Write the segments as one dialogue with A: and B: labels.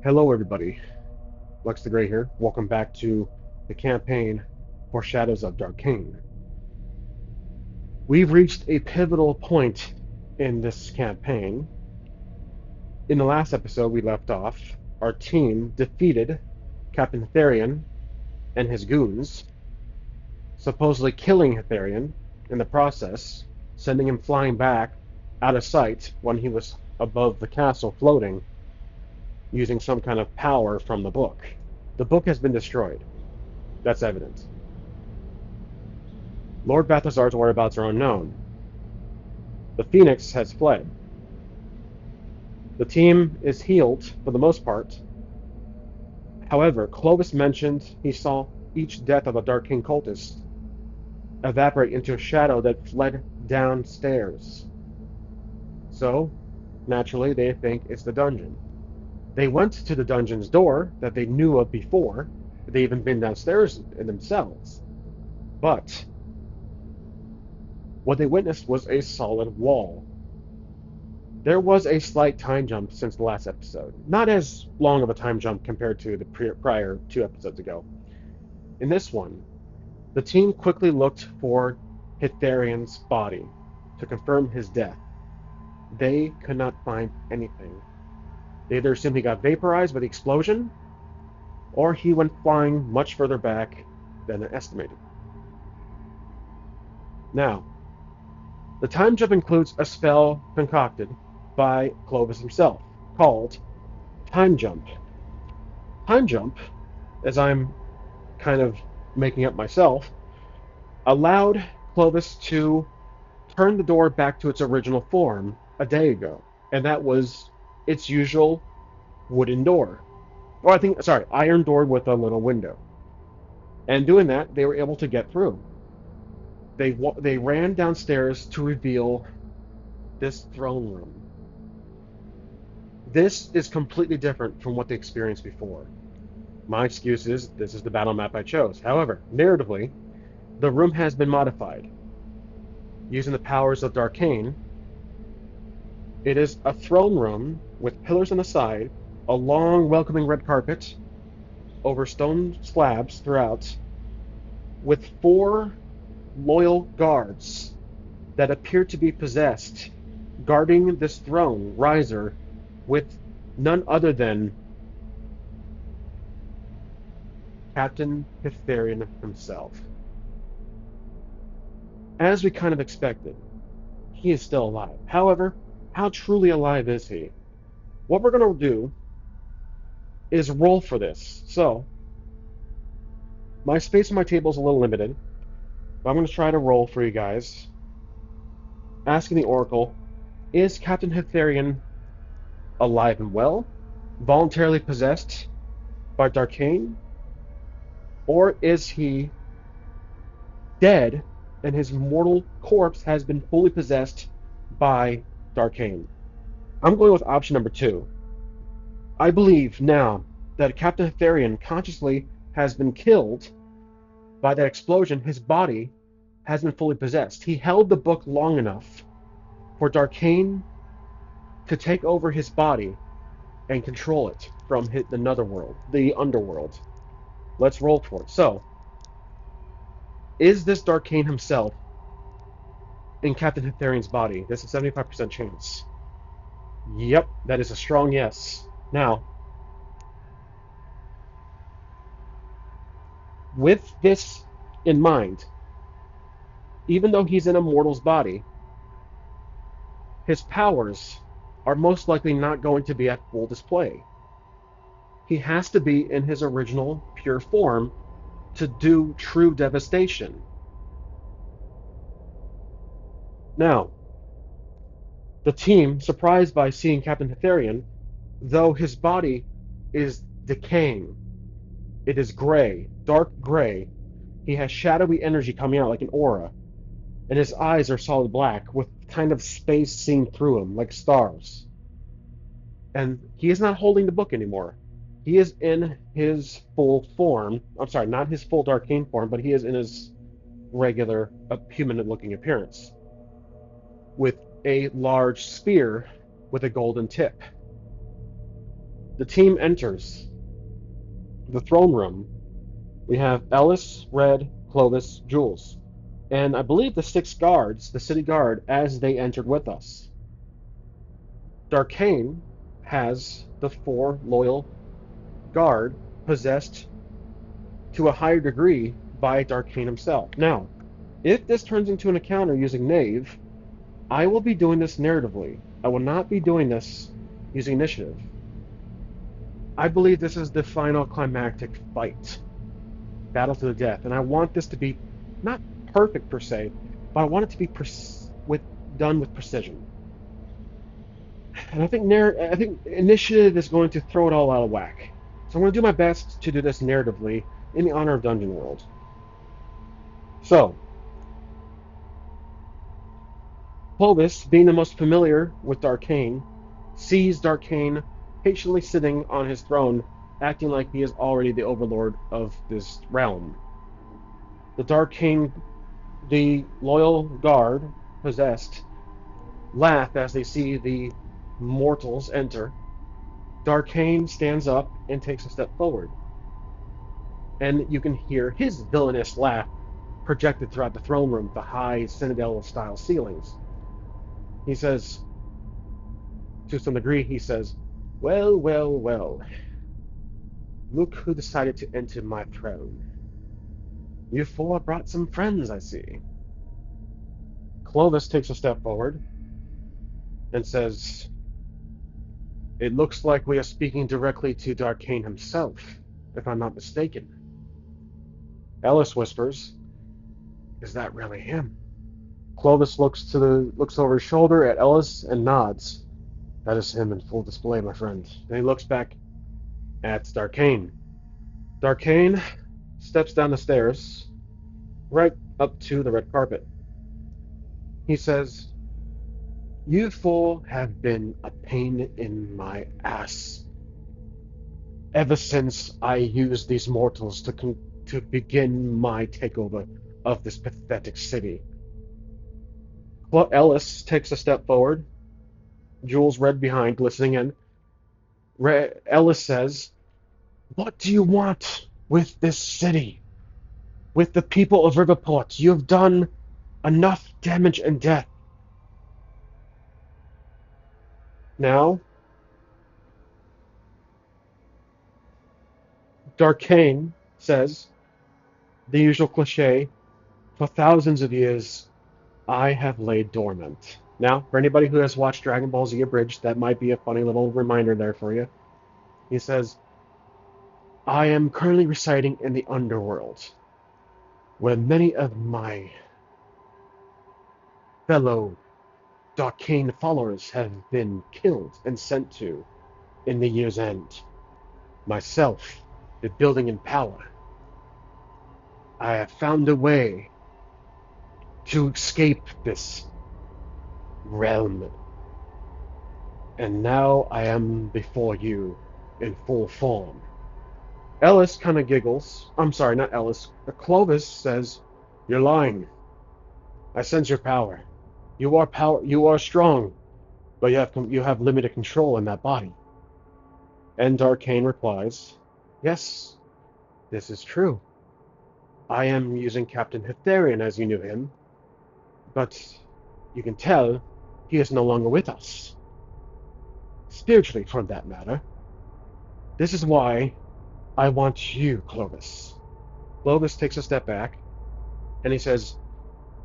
A: Hello, everybody. Lux the Grey here. Welcome back to the campaign for Shadows of Darkain. We've reached a pivotal point in this campaign. In the last episode, we left off. Our team defeated Captain Therian and his goons, supposedly killing Therian in the process, sending him flying back out of sight when he was above the castle floating, using some kind of power from the book. The book has been destroyed. That's evident. Lord Balthazar's whereabouts are unknown. The Phoenix has fled. The team is healed for the most part. However, Clovis mentioned he saw each death of a Darkain cultist evaporate into a shadow that fled downstairs. So, naturally, they think it's the dungeon. They went to the dungeon's door that they knew of before. They even been downstairs themselves. But what they witnessed was a solid wall. There was a slight time jump since the last episode. Not as long of a time jump compared to the prior 2 episodes ago. In this one, the team quickly looked for Hitharian's body to confirm his death. They could not find anything. They either assumed he got vaporized by the explosion, or he went flying much further back than estimated. Now, the time jump includes a spell concocted by Clovis himself, called Time Jump. Time Jump, as I'm kind of making up myself, allowed Clovis to turn the door back to its original form a day ago, and that was its usual wooden door. Or iron door with a little window. And doing that, they were able to get through. They ran downstairs to reveal this throne room. This is completely different from what they experienced before. My excuse is this is the battle map I chose. However, narratively, the room has been modified. Using the powers of Darkain, it is a throne room with pillars on the side, a long welcoming red carpet over stone slabs throughout, with 4 loyal guards that appear to be possessed, guarding this throne riser with none other than Captain Hitharian himself. As we kind of expected, he is still alive. However, how truly alive is he? What we're going to do is roll for this. So, my space on my table is a little limited, but I'm going to try to roll for you guys. Asking the Oracle, is Captain Hitharian alive and well, voluntarily possessed by Darkain, or is he dead and his mortal corpse has been fully possessed by Darkain? I'm going with option number 2. I believe now that Captain Hitharian consciously has been killed by that explosion. His body has been fully possessed. He held the book long enough for Darkain to take over his body and control it from the netherworld, the underworld. Let's roll for it. So, is this Darkain himself in Captain Hitharian's body? This is a 75% chance. Yep, that is a strong yes. Now, with this in mind, even though he's in a mortal's body, his powers are most likely not going to be at full display. He has to be in his original pure form to do true devastation. Now, the team, surprised by seeing Captain Hitharian, though his body is decaying, it is gray, dark gray. He has shadowy energy coming out like an aura, and his eyes are solid black with kind of space seen through him like stars. And he is not holding the book anymore. He is in his full form. I'm sorry, not his full Darkain form, but he is in his regular human-looking appearance, with a large spear with a golden tip. The team enters the throne room. We have Ellis, Red, Clovis, Jules, and I believe the six guards, the city guard, as they entered with us. Darkain has the four loyal guard possessed to a higher degree by Darkain himself. Now, if this turns into an encounter using Knave, I will be doing this narratively. I will not be doing this using initiative. I believe this is the final climactic fight, battle to the death, and I want this to be not perfect per se, but I want it to be done with precision. And I think initiative is going to throw it all out of whack. So I'm going to do my best to do this narratively in the honor of Dungeon World. So, Clovis, being the most familiar with Darkain, sees Darkain patiently sitting on his throne, acting like he is already the overlord of this realm. The Darkain, the loyal guard, possessed, laugh as they see the mortals enter. Darkain stands up and takes a step forward, and you can hear his villainous laugh projected throughout the throne room, the high Citadel-style ceilings. He says, to some degree, he says, "Well, well, well. Look who decided to enter my throne. You four brought some friends, I see." Clovis takes a step forward and says, "It looks like we are speaking directly to Darkain himself, if I'm not mistaken." Ellis whispers, "Is that really him?" Clovis looks over his shoulder at Ellis and nods. "That is him in full display, my friend." Then he looks back at Darkain. Darkain steps down the stairs, right up to the red carpet. He says, "You four have been a pain in my ass ever since I used these mortals to begin my takeover of this pathetic city." Ellis takes a step forward, Jules Red behind, listening in. Ellis says, "What do you want with this city? With the people of Riverport? You have done enough damage and death. Now, Darkain says, the usual cliche, for thousands of years, I have laid dormant." Now, for anybody who has watched Dragon Ball Z Abridged, that might be a funny little reminder there for you. He says, "I am currently residing in the underworld, where many of my fellow Darkain followers have been killed and sent to in the year's end. Myself, the building in power, I have found a way to escape this realm, and now I am before you in full form." Ellis kind of giggles. I'm sorry, not Ellis. Clovis says, "You're lying. I sense your power. You are strong, but you have limited control in that body." And Darkain replies, "Yes, this is true. I am using Captain Hetherian as you knew him, but you can tell he is no longer with us. Spiritually, for that matter. This is why I want you, Clovis." Clovis takes a step back, and he says,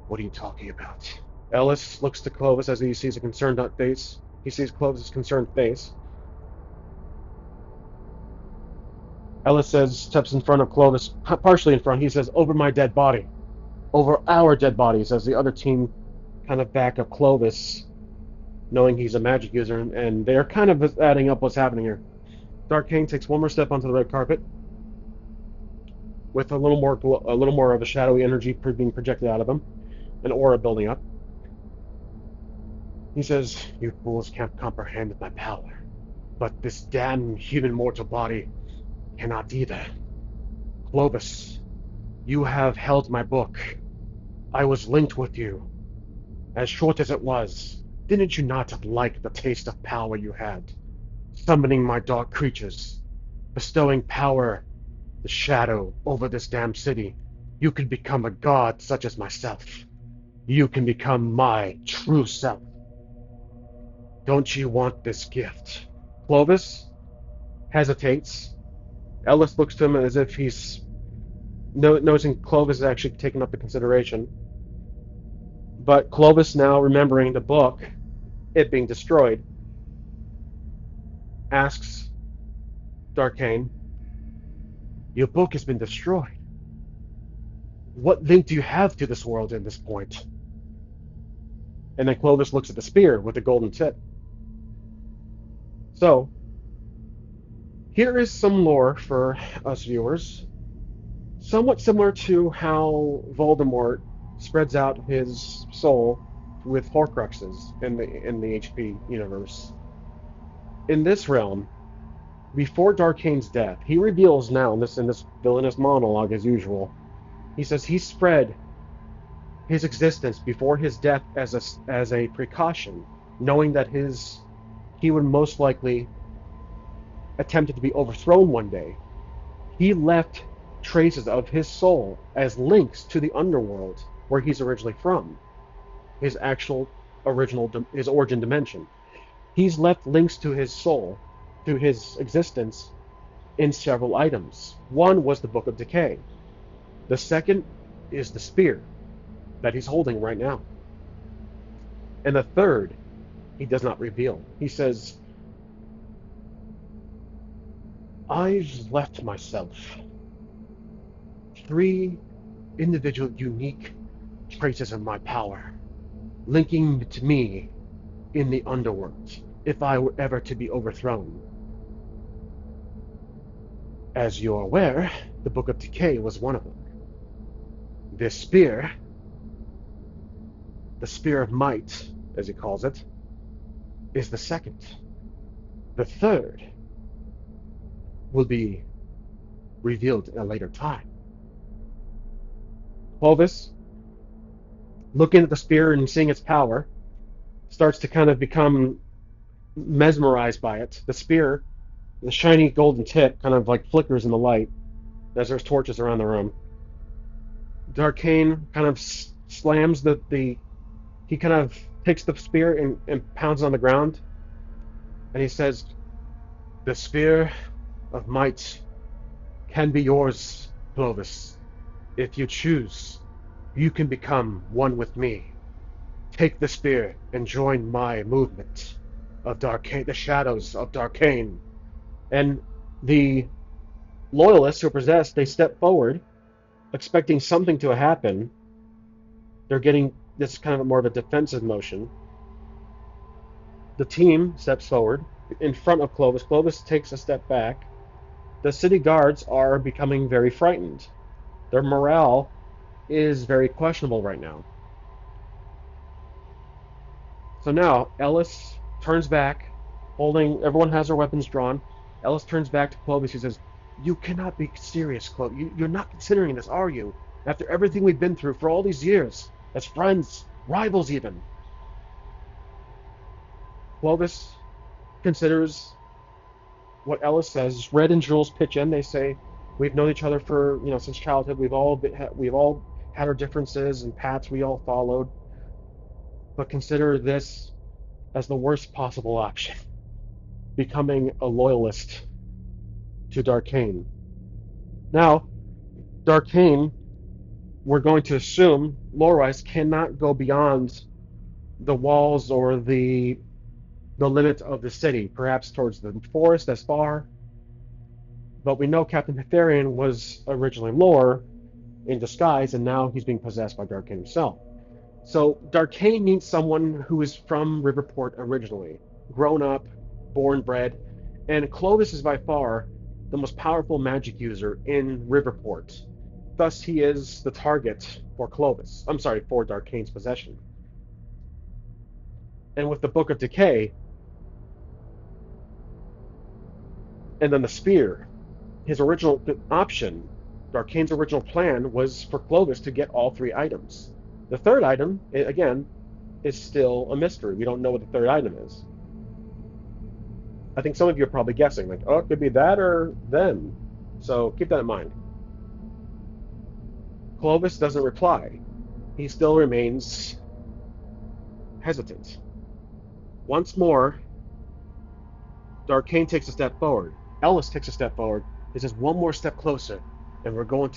A: "What are you talking about?" Ellis looks to Clovis as he sees a concerned face. He sees Clovis's concerned face. Ellis steps in front of Clovis, partially in front. He says, "Over my dead body. Over our dead bodies," as the other team kind of back up Clovis, knowing he's a magic user, and they're kind of adding up what's happening here. Darkain takes one more step onto the red carpet, with a little more of a shadowy energy being projected out of him, an aura building up. He says, "You fools can't comprehend my power, but this damn human mortal body cannot either. Clovis, you have held my book. I was linked with you. As short as it was, didn't you not like the taste of power you had? summoning my dark creatures, bestowing power, the shadow over this damn city. You can become a god such as myself. You can become my true self. Don't you want this gift? Clovis hesitates. Ellis looks to him as if he's noticing Clovis is actually taking up the consideration. But Clovis, now remembering the book, it being destroyed, asks Darkain, your book has been destroyed. What link do you have to this world at this point? And then Clovis looks at the spear with the golden tip. So, here is some lore for us viewers, somewhat similar to how Voldemort spreads out his soul with Horcruxes in the HP universe. In this realm, before Darkain's death, he reveals now in this villainous monologue as usual. He says he spread his existence before his death as a precaution, knowing that he would most likely attempt to be overthrown one day. He left traces of his soul as links to the underworld where he's originally from, his his origin dimension. He's left links to his soul, to his existence, in several items. One was the Book of Decay. The second is the spear that he's holding right now. And the third, he does not reveal. He says, I've left myself 3 individual unique traces of my power, linking to me in the underworld, if I were ever to be overthrown. As you're aware, the Book of Decay was one of them. This spear, the Spear of Might, as he calls it, is the second. The third will be revealed in a later time. Clovis, looking at the spear and seeing its power, starts to kind of become mesmerized by it. The spear, the shiny golden tip, kind of like flickers in the light as there's torches around the room. Darkain kind of slams he kind of takes the spear and pounds on the ground, and he says, the Spear of Might can be yours, Clovis. If you choose, you can become one with me. Take the spear and join my movement of Darkain, the shadows of Darkain. And the loyalists who are possessed, they step forward, expecting something to happen. They're getting this kind of more of a defensive motion. The team steps forward in front of Clovis. Clovis takes a step back. The city guards are becoming very frightened. Their morale is very questionable right now. So now Ellis turns back, everyone has their weapons drawn. Ellis turns back to Clovis. He says, you cannot be serious, Clovis. You're not considering this, are you? After everything we've been through for all these years, as friends, rivals even. Clovis considers what Ellis says. Red and Jules pitch in. They say, we've known each other for, since childhood. We've all had our differences and paths we all followed. But consider this as the worst possible option. Becoming a loyalist to Darkain. Now, Darkain, we're going to assume, lore-wise, cannot go beyond the walls or the limit of the city, perhaps towards the forest as far. But we know Captain Hetharian was originally lore in disguise, and now he's being possessed by Darkain himself. So Darkain needs someone who is from Riverport originally, grown up, born, bred, and Clovis is by far the most powerful magic user in Riverport. Thus, he is the target for for Darkain's possession. And with the Book of Decay, and then the spear, his original option, Darkain's original plan was for Clovis to get all 3 items. The third item, again, is still a mystery. We don't know what the third item is. I think some of you are probably guessing, like, oh, it could be that or them. So keep that in mind. Clovis doesn't reply. He still remains hesitant. Once more, Darkain takes a step forward. Ellis takes a step forward. He says, "One more step closer, and we're going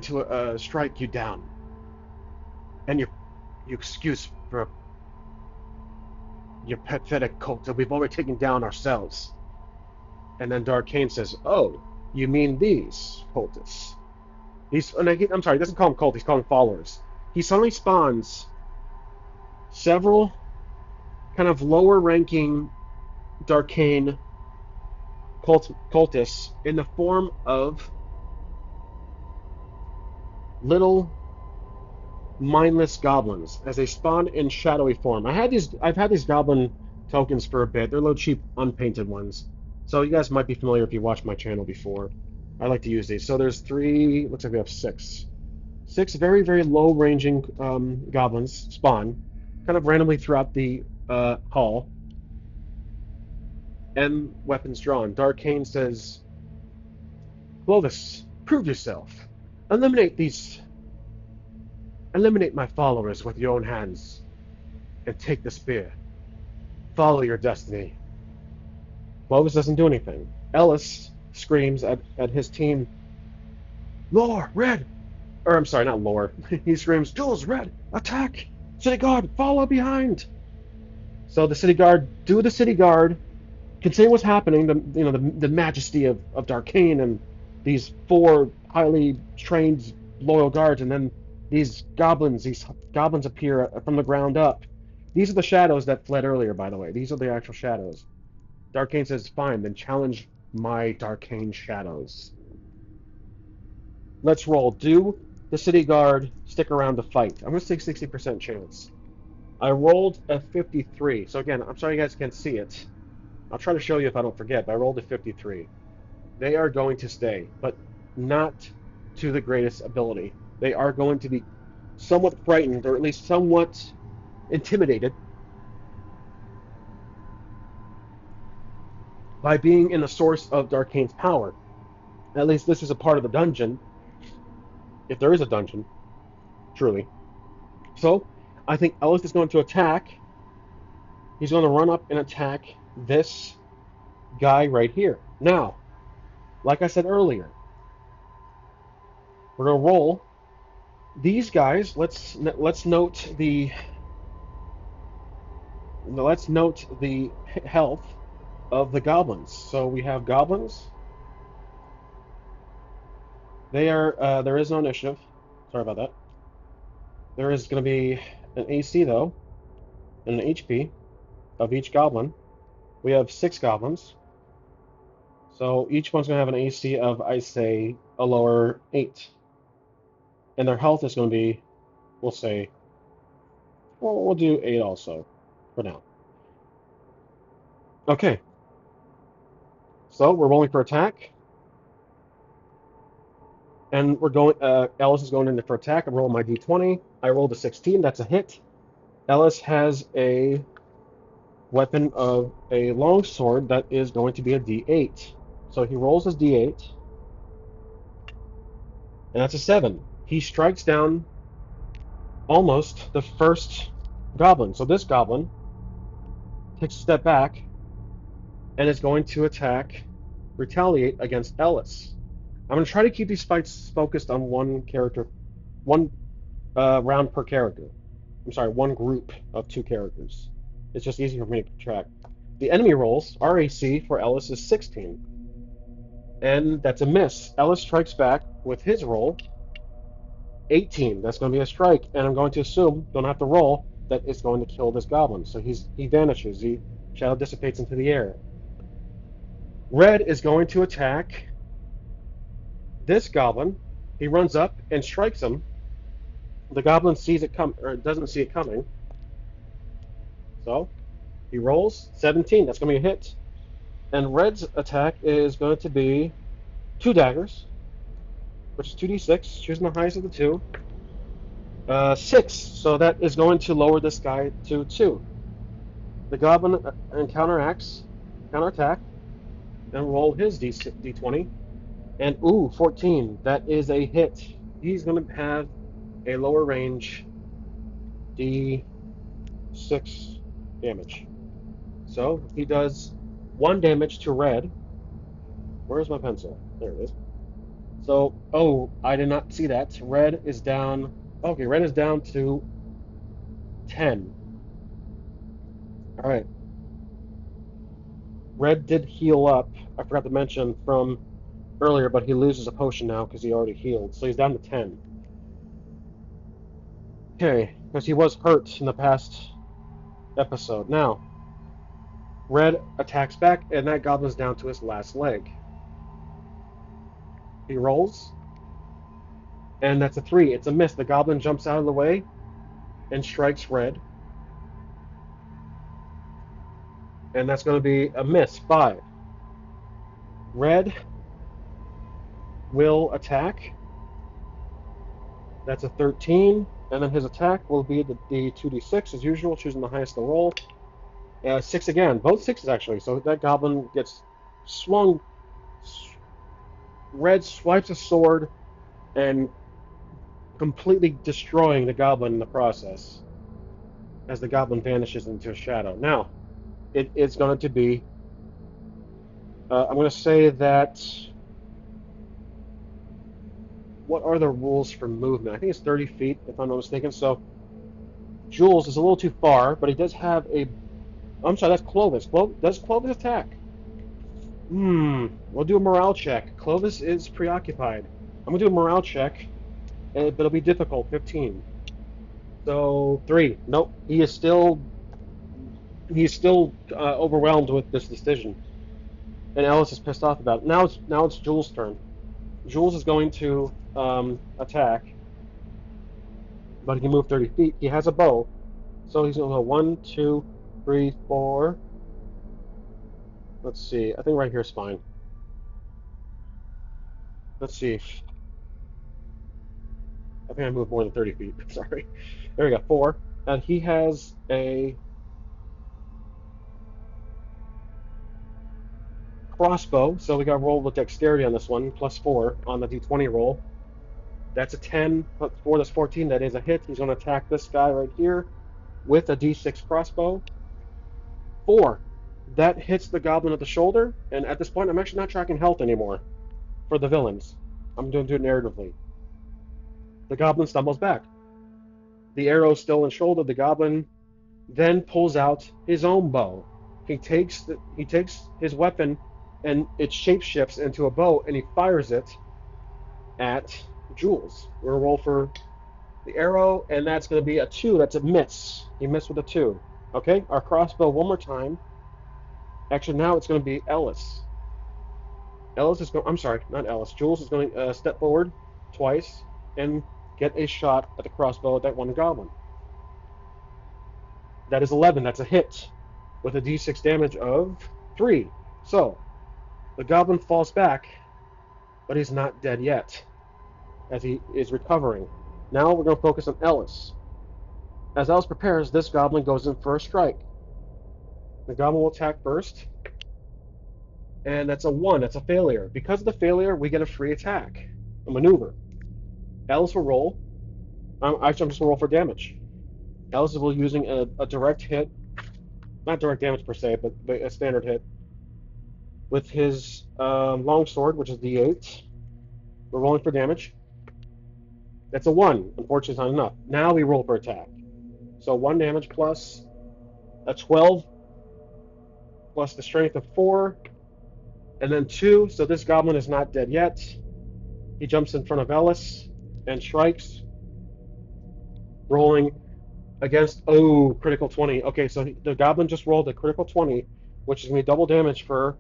A: to strike you down. And your excuse for your pathetic cult that we've already taken down ourselves." And then Darkain says, "Oh, you mean these cultists?" I'm sorry, he doesn't call them cult. He's calling them followers. He suddenly spawns several kind of lower-ranking Darkain cultists in the form of little mindless goblins as they spawn in shadowy form. I've had these goblin tokens for a bit. They're little cheap unpainted ones. So you guys might be familiar if you watched my channel before. I like to use these. So there's three, looks like we have six. Six very, very low ranging goblins spawn kind of randomly throughout the hall, and weapons drawn. Darkain says, "Clovis, prove yourself. Eliminate these Eliminate my followers with your own hands, and take the spear. Follow your destiny." Clovis doesn't do anything. Ellis screams at his team, "Lore, Red!" Or, I'm sorry, not Lore. He screams, "Jules, Red, attack! City Guard, follow behind!" So the City Guard do the City Guard, considering what's happening, the majesty of Darkain and these four highly trained loyal guards, and then these goblins appear from the ground up. These are the shadows that fled earlier, by the way. These are the actual shadows. Darkain says, "Fine, then challenge my Darkain shadows. Let's roll. Do the City Guard stick around to fight?" I'm going to say 60% chance. I rolled a 53. So again, I'm sorry you guys can't see it. I'll try to show you if I don't forget, but I rolled a 53. They are going to stay, but not to the greatest ability. They are going to be somewhat frightened, or at least somewhat intimidated by being in the source of Darkain's power. At least this is a part of the dungeon, if there is a dungeon, truly. So I think Ellis is going to attack. He's going to run up and attack this guy right here. Now, like I said earlier, we're going to roll these guys. Let's note the health of the goblins. So we have goblins. There is no initiative. Sorry about that. There is going to be an AC though, and an HP of each goblin. We have 6 goblins. So each one's going to have an AC of, I say, a lower 8. And their health is going to be, we'll say, well, we'll do 8 also, for now. Okay. So we're rolling for attack. And Ellis is going in for attack. I'm rolling my d20. I rolled a 16. That's a hit. Ellis has a weapon of a longsword that is going to be a d8. So he rolls his d8. And that's a 7. He strikes down almost the first goblin. So this goblin takes a step back and is going to retaliate against Ellis. I'm going to try to keep these fights focused on one character, one round per character. I'm sorry, one group of 2 characters. It's just easier for me to keep track. The enemy rolls, our AC for Ellis is 16. And that's a miss. Ellis strikes back with his roll, 18. That's going to be a strike. And I'm going to assume, don't have to roll, that it's going to kill this goblin. So he vanishes. He shadow dissipates into the air. Red is going to attack this goblin. He runs up and strikes him. The goblin sees it come, or doesn't see it coming. So he rolls 17. That's going to be a hit. And Red's attack is going to be 2 daggers, which is 2d6. Choosing the highest of the 2. 6. So that is going to lower this guy to 2. The goblin counteracts counterattack, and roll his D20. And ooh, 14. That is a hit. He's going to have a lower range D6 damage. So he does 1 damage to red. Where's my pencil? There it is. So, oh, I did not see that. Red is down. Okay, red is down to 10. All right. Red did heal up. I forgot to mention from earlier, but he loses a potion now because he already healed. So he's down to 10. Okay, because he was hurt in the past episode. Now, Red attacks back, and that goblin's down to his last leg. He rolls, and that's a 3. It's a miss. The goblin jumps out of the way and strikes Red, and that's going to be a miss. 5. Red will attack. That's a 13, and then his attack will be the 2d6 as usual, choosing the highest to roll. 6 again, both 6s actually. So that goblin gets swung. Red swipes a sword and completely destroying the goblin in the process as the goblin vanishes into a shadow. Now, it is going to be. I'm going to say that. What are the rules for movement? I think it's 30 feet, if I'm not mistaken. So, Jules is a little too far, but he does have a. I'm sorry, that's Clovis. Does Clovis attack? We'll do a morale check. Clovis is preoccupied. I'm going to do a morale check, but it'll be difficult. 15. So, 3. Nope. He's still overwhelmed with this decision. And Alice is pissed off about it. Now it's Jules' turn. Jules is going to attack, but he can move 30 feet. He has a bow, so he's going to go 1, 2, 3, 4. Let's see. I think right here is fine. Let's see. I think I moved more than 30 feet. Sorry. There we go. 4. And he has a crossbow, so we got to roll with dexterity on this one, +4 on the d20 roll. That's a 10, plus 4, that's 14. That is a hit. He's going to attack this guy right here with a d6 crossbow. 4. That hits the goblin at the shoulder, and at this point, I'm actually not tracking health anymore for the villains. I'm going to do it narratively. The goblin stumbles back. The arrow's still in shoulder. The goblin then pulls out his own bow. He takes his weapon, and it shapeshifts into a bow, and he fires it at Jules. We're going to roll for the arrow, and that's going to be a 2. That's a miss. He missed with a 2. Okay, our crossbow one more time. Actually, now it's going to be Ellis. Ellis is going. I'm sorry, not Ellis. Jules is going to step forward twice and get a shot at the crossbow at that one goblin. That is 11. That's a hit with a d6 damage of 3. So the goblin falls back, but he's not dead yet, as he is recovering. Now we're going to focus on Ellis. As Ellis prepares, this goblin goes in for a strike. The goblin will attack first, and that's a 1. That's a failure. Because of the failure, we get a free attack, a maneuver. Ellis will roll. Actually, I'm just going to roll for damage. Ellis will be using a direct hit, not direct damage per se, but a standard hit, with his longsword, which is d8. We're rolling for damage. That's a 1. Unfortunately, it's not enough. Now we roll for attack. So 1 damage plus a 12 plus the strength of 4, and then 2. So this goblin is not dead yet. He jumps in front of Ellis and strikes, rolling against, critical 20. Okay, so the goblin just rolled a critical 20, which is going to be double damage for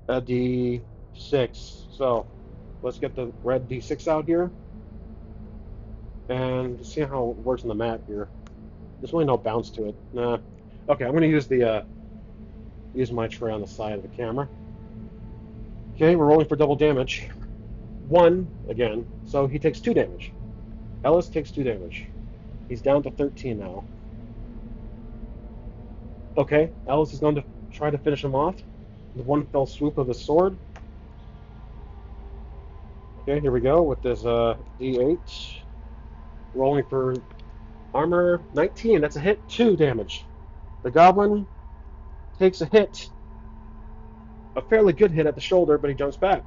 A: a d6. So let's get the red d6 out here and see how it works on the map here. There's really no bounce to it. Nah. Okay, I'm going to use my tray on the side of the camera. Okay, we're rolling for double damage. 1 again, so he takes 2 damage. Ellis takes 2 damage. He's down to 13 now. Okay, Ellis is going to try to finish him off. with one fell swoop of the sword. Okay, here we go with this D8. Rolling for armor 19. That's a hit. 2 damage. The goblin takes a hit. A fairly good hit at the shoulder, but he jumps back.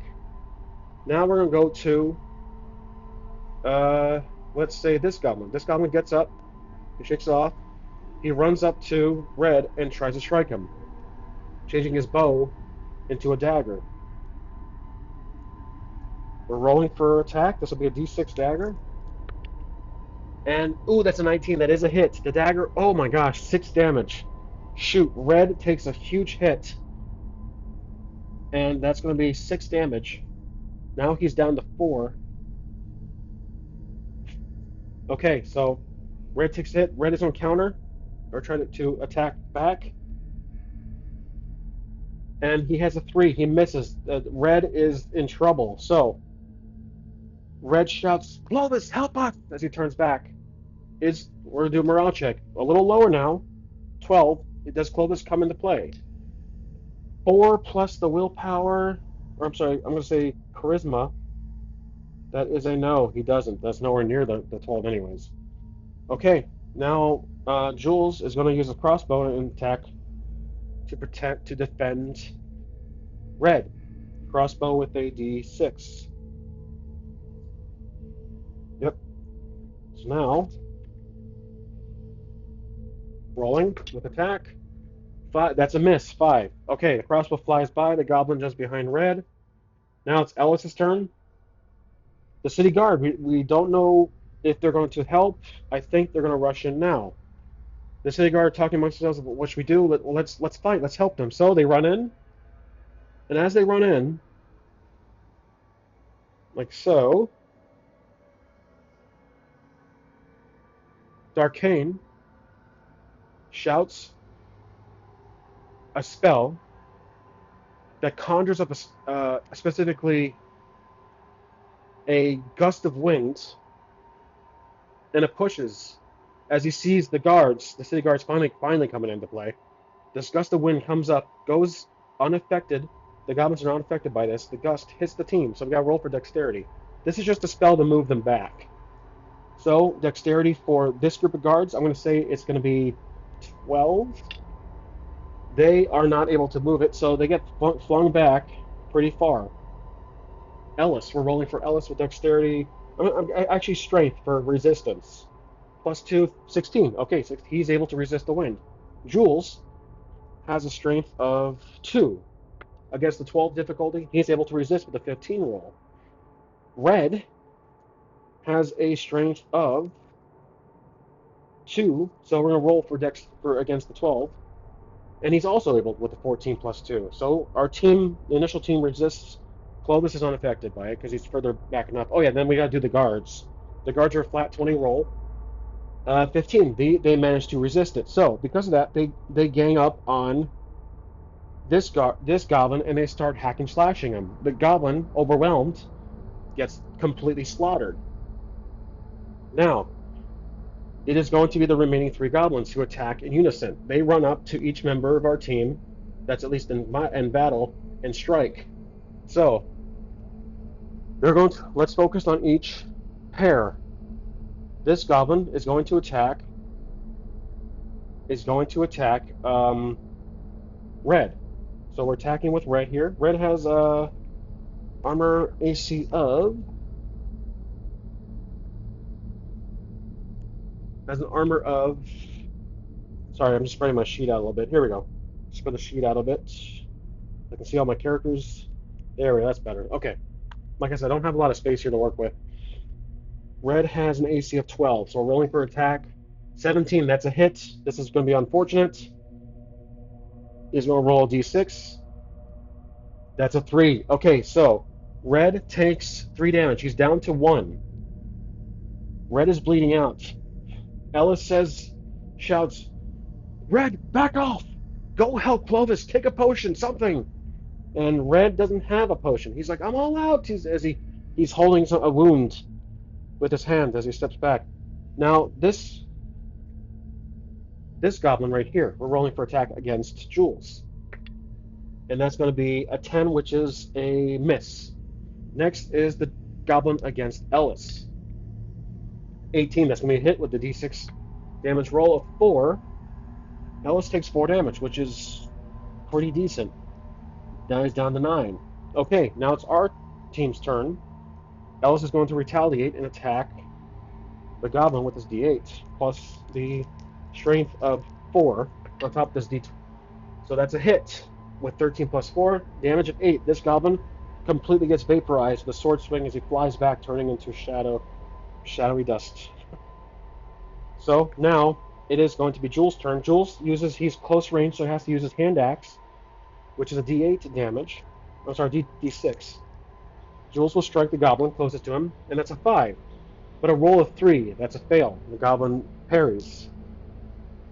A: Now we're going to go to, let's say this goblin. This goblin gets up. He shakes it off. He runs up to Red and tries to strike him, changing his bow into a dagger. We're rolling for attack. This will be a D6 dagger. And, ooh, that's a 19. That is a hit. The dagger, oh my gosh, 6 damage. Shoot, Red takes a huge hit. And that's going to be 6 damage. Now he's down to 4. Okay, so Red takes a hit. Red is on counter, or trying to attack back. And he has a 3. He misses. Red is in trouble. So Red shouts, "Clovis, help us!" as he turns back. We're gonna do a morale check. A little lower now. 12. Does Clovis come into play? 4 plus the willpower, or I'm sorry, I'm gonna say charisma. That is a no. He doesn't. That's nowhere near the 12 anyways. Okay, now Jules is gonna use a crossbow and attack to defend Red. Crossbow with a D6. Yep. So now rolling with attack. 5. That's a miss. 5. Okay, the crossbow flies by. The goblin just behind Red. Now it's Ellis's turn. The city guard. We don't know if they're going to help. I think they're going to rush in now. The city guard are talking amongst themselves about what should we do. Let's fight. Let's help them. So they run in, and as they run in, like so, Darkain shouts a spell that conjures up specifically a gust of wind, and it pushes as he sees the city guards finally coming into play. This gust of wind comes up, goes unaffected. The goblins are not affected by this. The gust hits the team, so we got to roll for dexterity. This is just a spell to move them back. So dexterity for this group of guards, I'm going to say it's going to be 12. They are not able to move it, so they get flung back pretty far. Ellis, we're rolling for Ellis with dexterity. Actually, strength for resistance. Plus 2, 16. Okay, so he's able to resist the wind. Jules has a strength of 2. Against the 12 difficulty, he's able to resist with a 15 roll. Red has a strength of 2, so we're going to roll for dex for against the 12. And he's also able with the 14 plus 2. So our team, the initial team resists. Clovis is unaffected by it because he's further backing up. Oh yeah, then we got to do the guards. The guards are a flat 20 roll. 15. They managed to resist it. So because of that, they gang up on this goblin and they start hacking, slashing him. The goblin, overwhelmed, gets completely slaughtered. Now, it is going to be the remaining 3 goblins who attack in unison. They run up to each member of our team, that's at least in battle, and strike. So they're going to let's focus on each pair. This goblin is going to attack. Red. So we're attacking with Red here. Red has armor AC of has an armor of. Sorry, I'm just spreading my sheet out a little bit. Here we go. Spread the sheet out a bit. I can see all my characters. There we go. That's better. Okay. Like I said, I don't have a lot of space here to work with. Red has an AC of 12, so we're rolling for attack. 17, that's a hit. This is going to be unfortunate. He's going to roll a d6. That's a 3. Okay, so Red takes 3 damage. He's down to 1. Red is bleeding out. Ellis shouts, "Red, back off! Go help Clovis. Take a potion, something." And Red doesn't have a potion. He's like, "I'm all out." He's holding a wound with his hand as he steps back. Now this goblin right here, we're rolling for attack against Jules. and that's going to be a 10, which is a miss. Next is the goblin against Ellis. 18, that's going to be a hit with the d6 damage roll of 4. Ellis takes 4 damage, which is pretty decent. Now he's down to 9. Okay, now it's our team's turn. Ellis is going to retaliate and attack the goblin with his d8, plus the strength of 4 on top of this d8. So that's a hit with 13 plus 4, damage of 8. This goblin completely gets vaporized with a sword swing as he flies back, turning into shadowy dust. So now it is going to be Jules' turn. Jules he's close range, so he has to use his hand axe, which is a d8 damage. I'm sorry, d6. Jules will strike the goblin closest to him, and that's a 5. But a roll of 3, that's a fail. The goblin parries.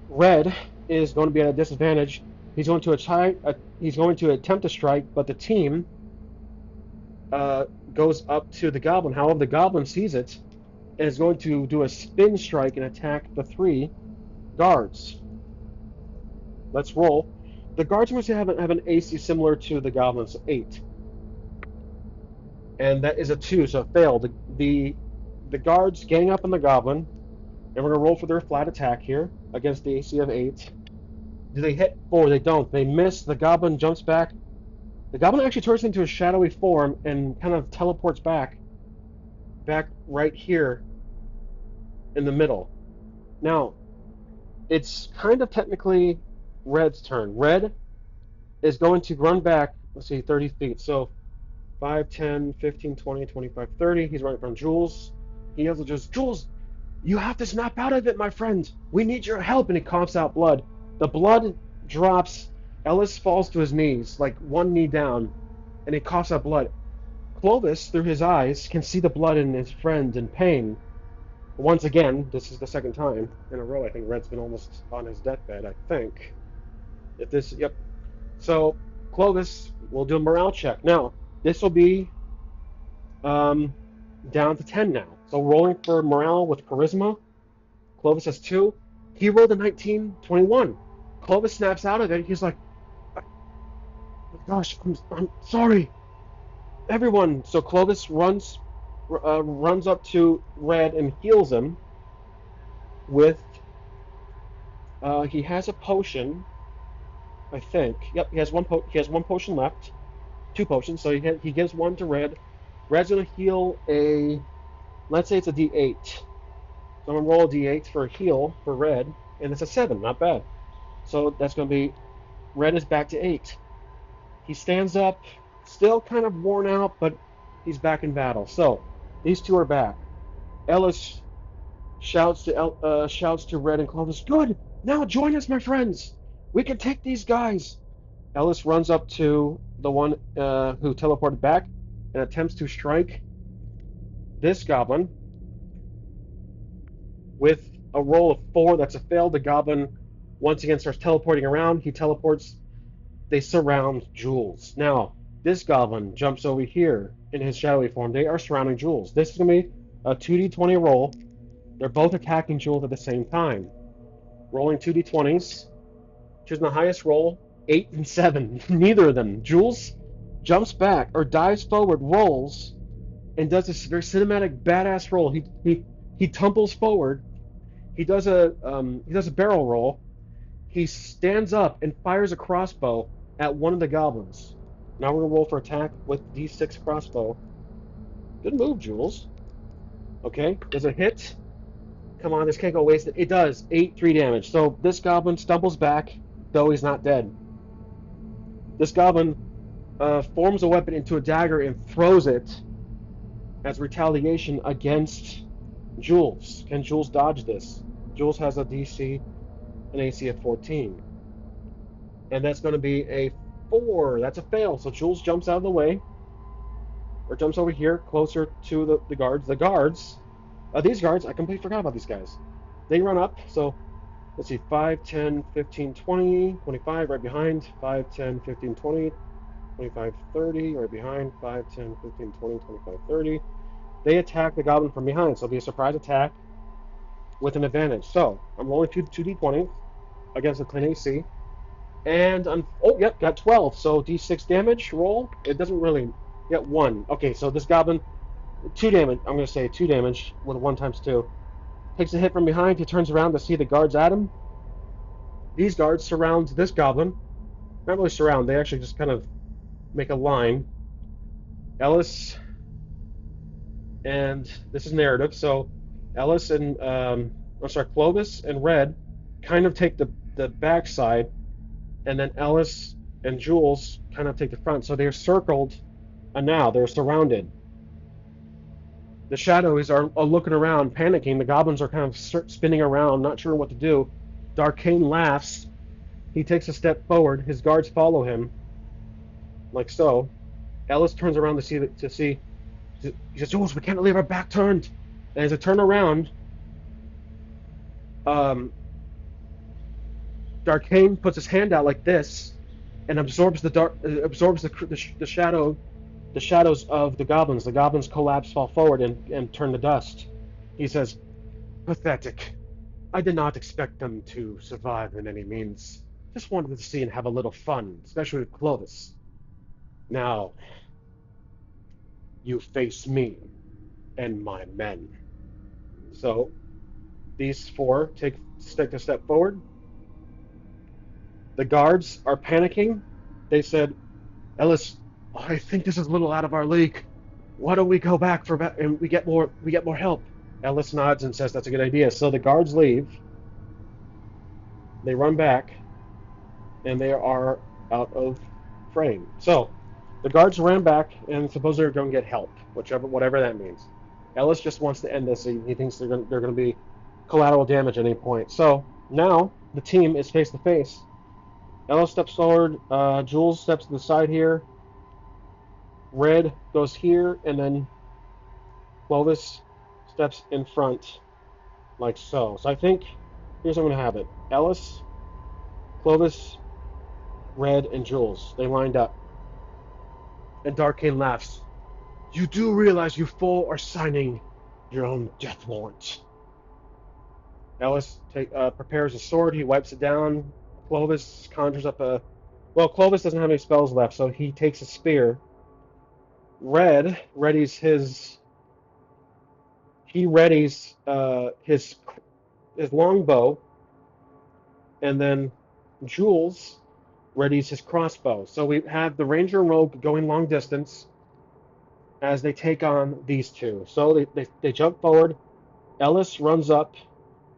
A: Red is going to be at a disadvantage. He's going to attempt to strike, but the team goes up to the goblin. However, the goblin sees it and is going to do a spin strike and attack the 3 guards. Let's roll. The guards must have an AC similar to the goblin's, so 8. And that is a 2, so it failed. The guards gang up on the goblin, and we're going to roll for their flat attack here against the AC of 8. Do they hit? 4. They don't. They miss. The goblin jumps back. The goblin actually turns into a shadowy form and kind of teleports back right here in the middle. Now, it's kind of technically Red's turn. Red is going to run back, let's see, 30 feet. So 5, 10, 15, 20, 25, 30. He's running from Jules. He yells at Jules, you have to snap out of it, my friend. We need your help. And he coughs out blood. The blood drops. Ellis falls to his knees, like one knee down, and he coughs out blood. Clovis, through his eyes, can see the blood in his friend in pain. Once again, this is the second time in a row, I think Red's been almost on his deathbed, I think. Yep. So, Clovis will do a morale check. Now, this will be down to 10 now. So rolling for morale with charisma. Clovis has 2. He rolled a 19, 21. Clovis snaps out of it. He's like, gosh, I'm sorry. Everyone. So Clovis runs up to Red and heals him with, he has a potion, I think. Yep, he has one potion left. 2 potions, so he gives one to Red. Red's going to heal let's say it's a d8. So I'm going to roll a d8 for a heal for Red, and it's a 7, not bad. So that's going to be, Red is back to 8. He stands up, still kind of worn out, but he's back in battle. So these 2 are back. Ellis shouts to Red and Clovis, good, now join us, my friends. We can take these guys. Ellis runs up to the one who teleported back and attempts to strike this goblin with a roll of 4. That's a fail. The goblin once again starts teleporting around. He teleports. They surround Jules. Now, this goblin jumps over here in his shadowy form. They are surrounding Jules. This is going to be a 2d20 roll. They're both attacking Jules at the same time. Rolling 2d20s. Choosing the highest roll, 8 and 7. Neither of them. Jules jumps back or dives forward, rolls, and does this very cinematic badass roll. He tumbles forward. He does a barrel roll. He stands up and fires a crossbow at one of the goblins. Now we're gonna roll for attack with d6 crossbow. Good move, Jules. Okay, does it hit? Come on, this can't go wasted. It does. 3 damage. So this goblin stumbles back, though he's not dead. This goblin forms a weapon into a dagger and throws it as retaliation against Jules. Can Jules dodge this? Jules has an AC of 14. And that's going to be a 4. That's a fail. So Jules jumps out of the way, or jumps over here, closer to the guards. The guards, these guards, I completely forgot about these guys. They run up, so let's see, 5, 10, 15, 20, 25, right behind, 5, 10, 15, 20, 25, 30, right behind, 5, 10, 15, 20, 25, 30. They attack the goblin from behind, so it'll be a surprise attack with an advantage. So I'm rolling 2d20 against a clean AC. And oh, yep, got 12. So d6 damage roll. It doesn't really get 1. Okay, so this goblin 2 damage. I'm gonna say 2 damage with 1 times 2. Takes a hit from behind. He turns around to see the guards at him. These guards surround this goblin. Not really surround. They actually just kind of make a line. Ellis and this is narrative. So Ellis and I'm sorry, Clovis and Red kind of take the backside, and then Ellis and Jules kind of take the front. So they're circled, and now they're surrounded. The shadows are looking around, panicking. The goblins are kind of spinning around, not sure what to do. Darkain laughs. He takes a step forward. His guards follow him, like so. Ellis turns around to see. He says, "Jules, we can't leave our back turned." And as I turn around, um, Darkain puts his hand out like this and absorbs the shadows of the goblins. The goblins collapse, fall forward, and turn to dust. He says, "Pathetic. I did not expect them to survive in any means. Just wanted to see and have a little fun, especially with Clovis. Now, you face me and my men." So these four take a step forward. The guards are panicking. They said, "Ellis, I think this is a little out of our league. Why don't we go back and we get more help?" Ellis nods and says that's a good idea. So the guards leave. They run back, and they are out of frame. So the guards ran back and suppose they're going to get help, whatever that means. Ellis just wants to end this. He thinks they're going to be collateral damage at any point. So now the team is face to face. Ellis steps forward. Jules steps to the side here. Red goes here, and then Clovis steps in front, like so. So I think here's how I'm going to have it: Ellis, Clovis, Red, and Jules. They lined up. And Darkain laughs. "You do realize you four are signing your own death warrant." Ellis prepares a sword. He wipes it down. Clovis conjures up a. Well, Clovis doesn't have any spells left, so he takes a spear. Red readies his. He readies his longbow, and then Jules readies his crossbow. So we have the ranger and rogue going long distance as they take on these two. So they jump forward. Ellis runs up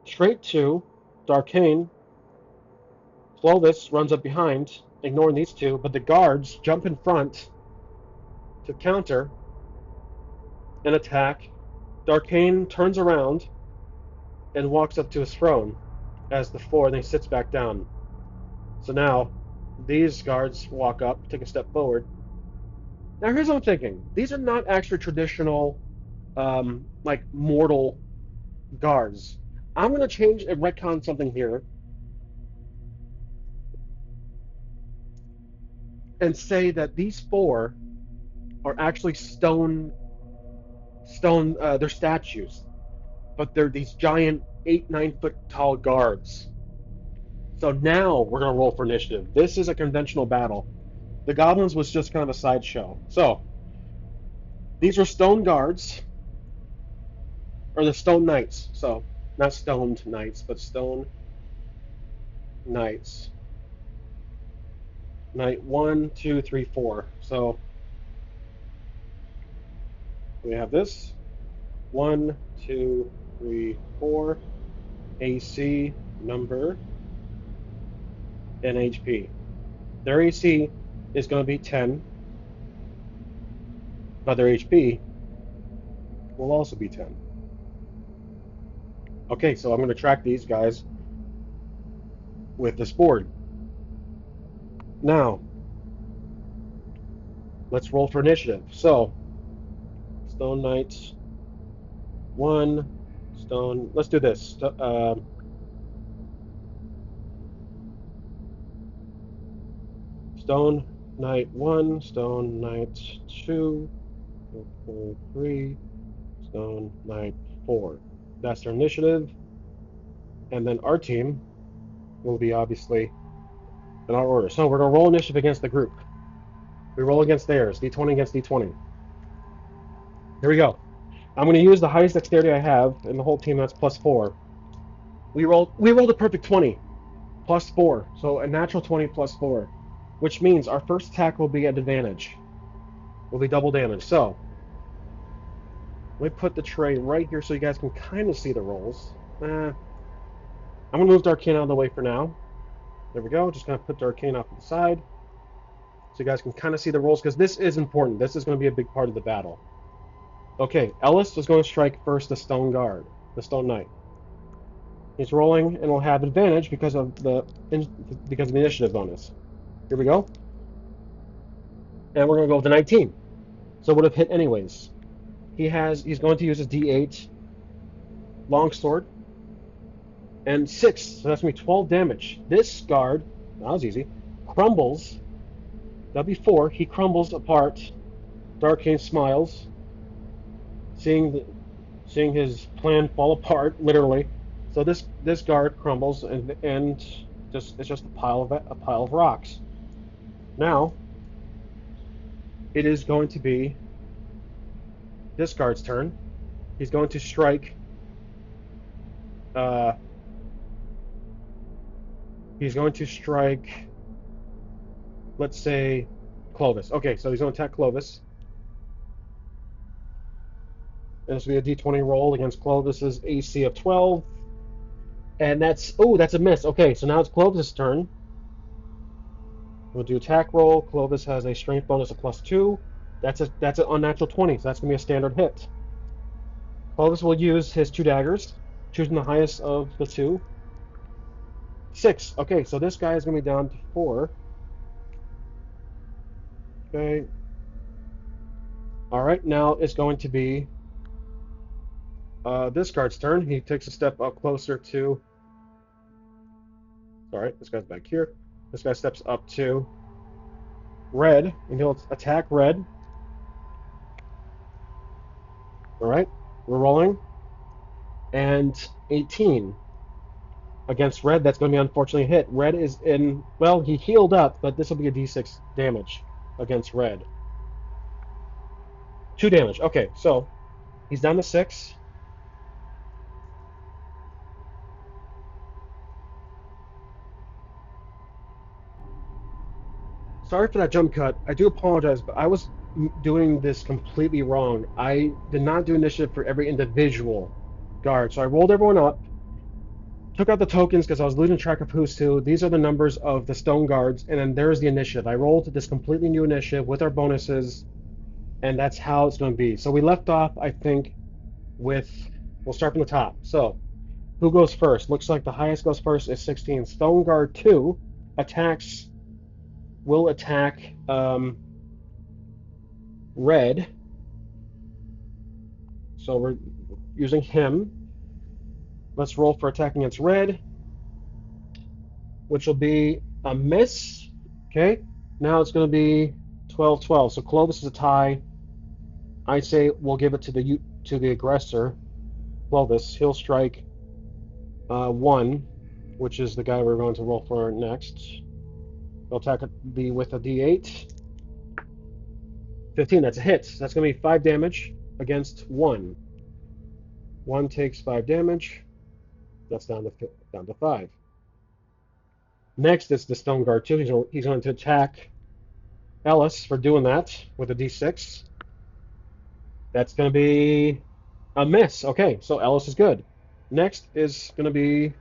A: straight to Darkain. Clovis runs up behind, ignoring these two, but the guards jump in front to counter and attack. Darkain turns around and walks up to his throne as the four, and he sits back down. So now these guards walk up, take a step forward. Now here's what I'm thinking. These are not actually traditional, like mortal guards. I'm going to change and retcon something here and say that these four are actually stone. They're statues, but they're these giant 8, 9 foot tall guards. So now we're gonna roll for initiative. This is a conventional battle. The goblins was just kind of a sideshow. So these are stone guards, or the stone knights. So not stoned knights, but stone knights. Knight 1, 2, 3, 4. So we have this 1, 2, 3, 4. AC, number, and HP. Their AC is going to be 10, but their HP will also be 10. Okay, so I'm going to track these guys with this board. Now, let's roll for initiative. So, Stone Knights 1, Stone. Let's do this. Stone Knight 1, Stone Knight 2, 3, Stone Knight 4. That's their initiative. And then our team will be obviously in our order. So we're going to roll initiative against the group. We roll against theirs, d20 against d20. Here we go. I'm going to use the highest dexterity I have in the whole team. That's +4. We rolled a perfect 20, +4. So a natural 20 +4, which means our first attack will be at advantage. Will be double damage. So let me put the tray right here so you guys can kind of see the rolls. I'm going to move Darkain out of the way for now. There we go. Just going to put Darkain off to the side so you guys can kind of see the rolls because this is important. This is going to be a big part of the battle. Okay, Ellis is going to strike first the Stone Guard, the Stone Knight. He's rolling and will have advantage because of the initiative bonus. Here we go. And we're going to go with the 19. So it would have hit anyways. He's going to use his D8 longsword and 6. So that's going to be 12 damage. This guard, that was easy, crumbles. That'll be 4. He crumbles apart. Darkain smiles, seeing his plan fall apart, literally. So this guard crumbles and just it's just a pile of rocks. Now it is going to be this guard's turn. He's going to strike. He's going to strike. Let's say Clovis. Okay, so he's going to attack Clovis. And this will be a d20 roll against Clovis's AC of 12. And that's a miss. Okay, so now it's Clovis' turn. We'll do attack roll. Clovis has a strength bonus of +2. That's an unnatural 20, so that's gonna be a standard hit. Clovis will use his 2 daggers, choosing the highest of the 2. 6. Okay, so this guy is gonna be down to 4. Okay. All right, now it's going to be this guard's turn. He takes a step up closer to. Sorry, this guy's back here. This guy steps up to Red, and he'll attack Red. All right, we're rolling. And 18 against Red. That's going to be unfortunately a hit. Red is in. Well, he healed up, but this will be a d6 damage against Red. 2 damage. Okay, so he's down to 6. Sorry for that jump cut. I do apologize, but I was doing this completely wrong. I did not do initiative for every individual guard. So I rolled everyone up, took out the tokens because I was losing track of who's who. These are the numbers of the stone guards, and then there's the initiative. I rolled this completely new initiative with our bonuses, and that's how it's going to be. So we left off, I think, with, we'll start from the top. So who goes first? Looks like the highest goes first is 16. Stone Guard 2 will attack Red. So we're using him. Let's roll for attack against Red, which will be a miss. Okay, now it's going to be 12-12. So Clovis is a tie. I say we'll give it to the aggressor, Clovis. He'll strike 1, which is the guy we're going to roll for next. He'll attack with a d8. 15, that's a hit. That's going to be 5 damage against 1. 1 takes 5 damage. That's down to 5. Next is the Stone Guard 2. He's going to attack Ellis for doing that with a d6. That's going to be a miss. Okay, so Ellis is good. Next is going to be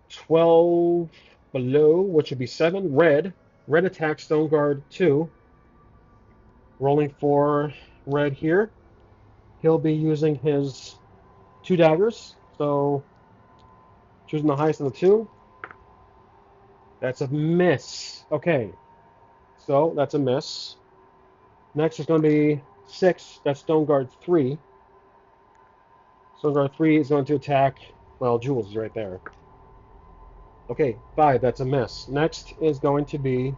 A: 12 below, which would be 7. Red. Red attacks Stone Guard 2. Rolling for Red here. He'll be using his 2 daggers. So choosing the highest of the 2. That's a miss. Okay. So that's a miss. Next is going to be 6. That's Stone Guard 3. Stone Guard 3 is going to attack. Well, Jules is right there. Okay, 5. That's a miss. Next is going to be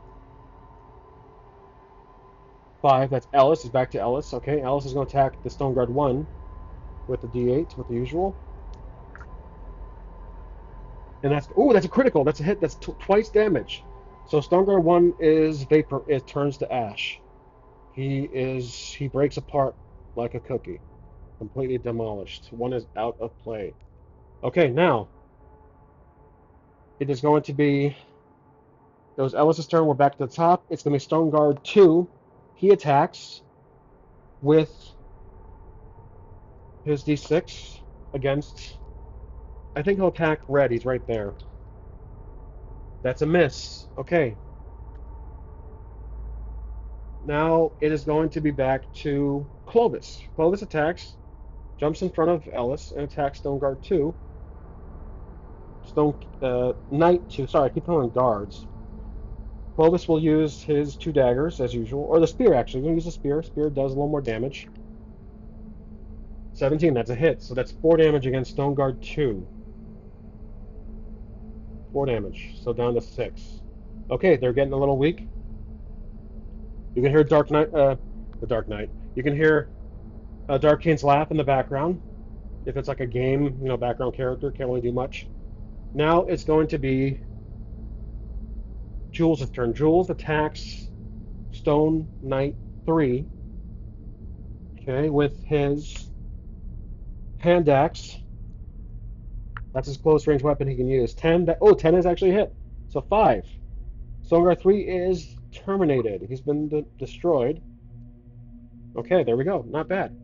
A: 5. That's Ellis. Is back to Ellis. Okay, Ellis is going to attack the Stone Guard 1 with the d8, with the usual. And that's a critical. That's a hit. That's twice damage. So Stoneguard 1 is vapor. It turns to ash. He breaks apart like a cookie, completely demolished. One is out of play. Okay, now it is going to be. It was Ellis's turn. We're back to the top. It's going to be Stoneguard 2. He attacks with his D6 against. I think he'll attack red. He's right there. That's a miss. Okay. Now it is going to be back to Clovis. Clovis attacks, jumps in front of Ellis, and attacks Stoneguard 2. Knight 2. Sorry, I keep calling them guards. Clovis will use his 2 daggers as usual, or the spear actually. We're going to use the spear. Spear does a little more damage. 17, that's a hit. So that's 4 damage against Stoneguard 2. 4 damage. So down to 6. Okay, they're getting a little weak. You can hear the Dark Knight. You can hear Darkain's laugh in the background. If it's like a game, background character, can't really do much. Now it's going to be Jules' turn. Jules attacks Stone Knight 3. Okay, with his hand axe. That's his close range weapon he can use. 10. 10 is actually a hit. So 5. Stoneguard 3 is terminated. He's been destroyed. Okay, there we go. Not bad.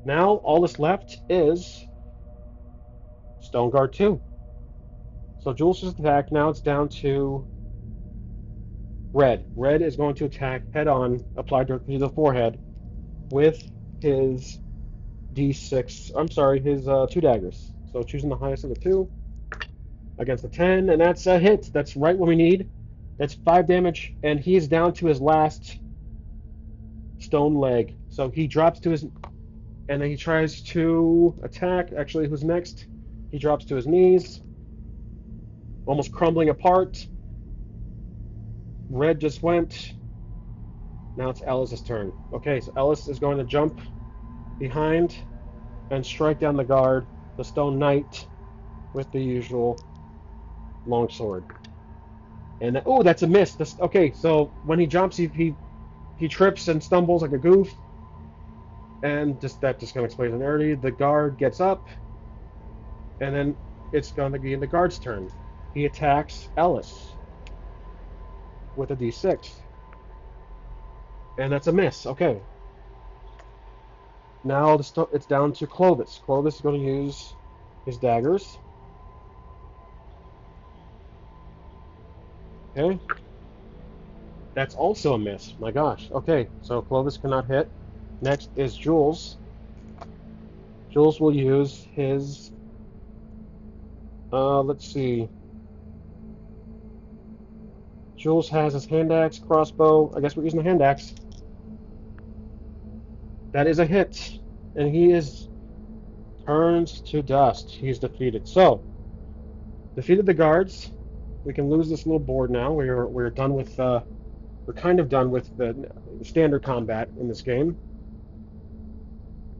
A: Now all that's left is Stoneguard 2. So Jules just attacked. Now it's down to Red. Red is going to attack head on, applied directly to the forehead, with his D6. I'm sorry, his 2 daggers. So choosing the highest of the 2 against the 10, and that's a hit. That's right what we need. That's 5 damage, and he's down to his last stone leg. So he drops to his, and then he tries to attack. Actually, who's next? He drops to his knees, almost crumbling apart. Red just went. Now it's Ellis's turn. Okay, so Ellis is going to jump behind and strike down the guard, the Stone Knight, with the usual longsword. And that's a miss. Okay, so when he jumps, he trips and stumbles like a goof, and that just kind of explains the nerdy. The guard gets up, and then it's going to be the guard's turn. He attacks Ellis with a D6, and that's a miss. Okay. Now it's down to Clovis. Clovis is going to use his daggers. Okay. That's also a miss. My gosh. Okay, so Clovis cannot hit. Next is Jules. Jules will use his... let's see. Jules has his hand axe, crossbow. I guess we're using the hand axe. That is a hit. And he is turns to dust. He's defeated. So, defeated the guards. We can lose this little board now. We're done with... we're kind of done with the standard combat in this game.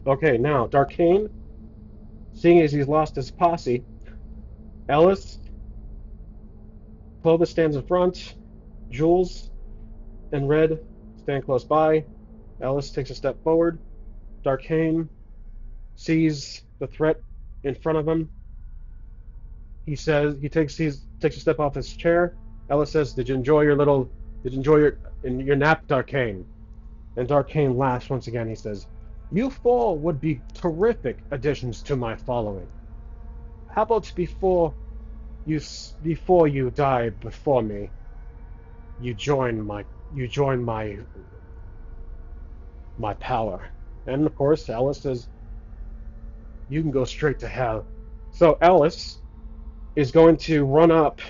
A: Okay, now, Darkain, seeing as he's lost his posse, Ellis, Clovis stands in front, Jules and Red stand close by. Ellis takes a step forward. Darkain sees the threat in front of him. He takes a step off his chair. Ellis says, Did you enjoy your nap, Darkain?" And Darkain laughs once again. He says, "You four would be terrific additions to my following. How about before you die before me, you join my power." And of course, Ellis says, "You can go straight to hell." So Ellis is going to run up,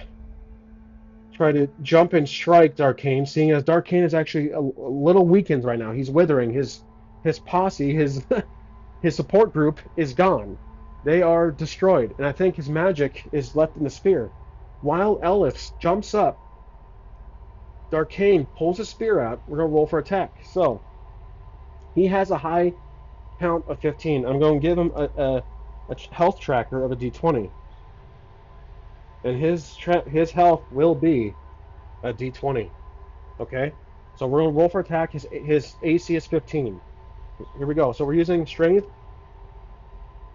A: try to jump and strike Darkain, seeing as Darkain is actually a little weakened right now. He's withering. His posse, his his support group is gone. They are destroyed, and I think his magic is left in the spear. While Ellis jumps up, Darkain pulls his spear out. We're going to roll for attack. So, he has a high count of 15. I'm going to give him a health tracker of a d20. and his health will be a D20. Okay, so we're gonna roll for attack. His AC is 15. Here we go. So we're using strength,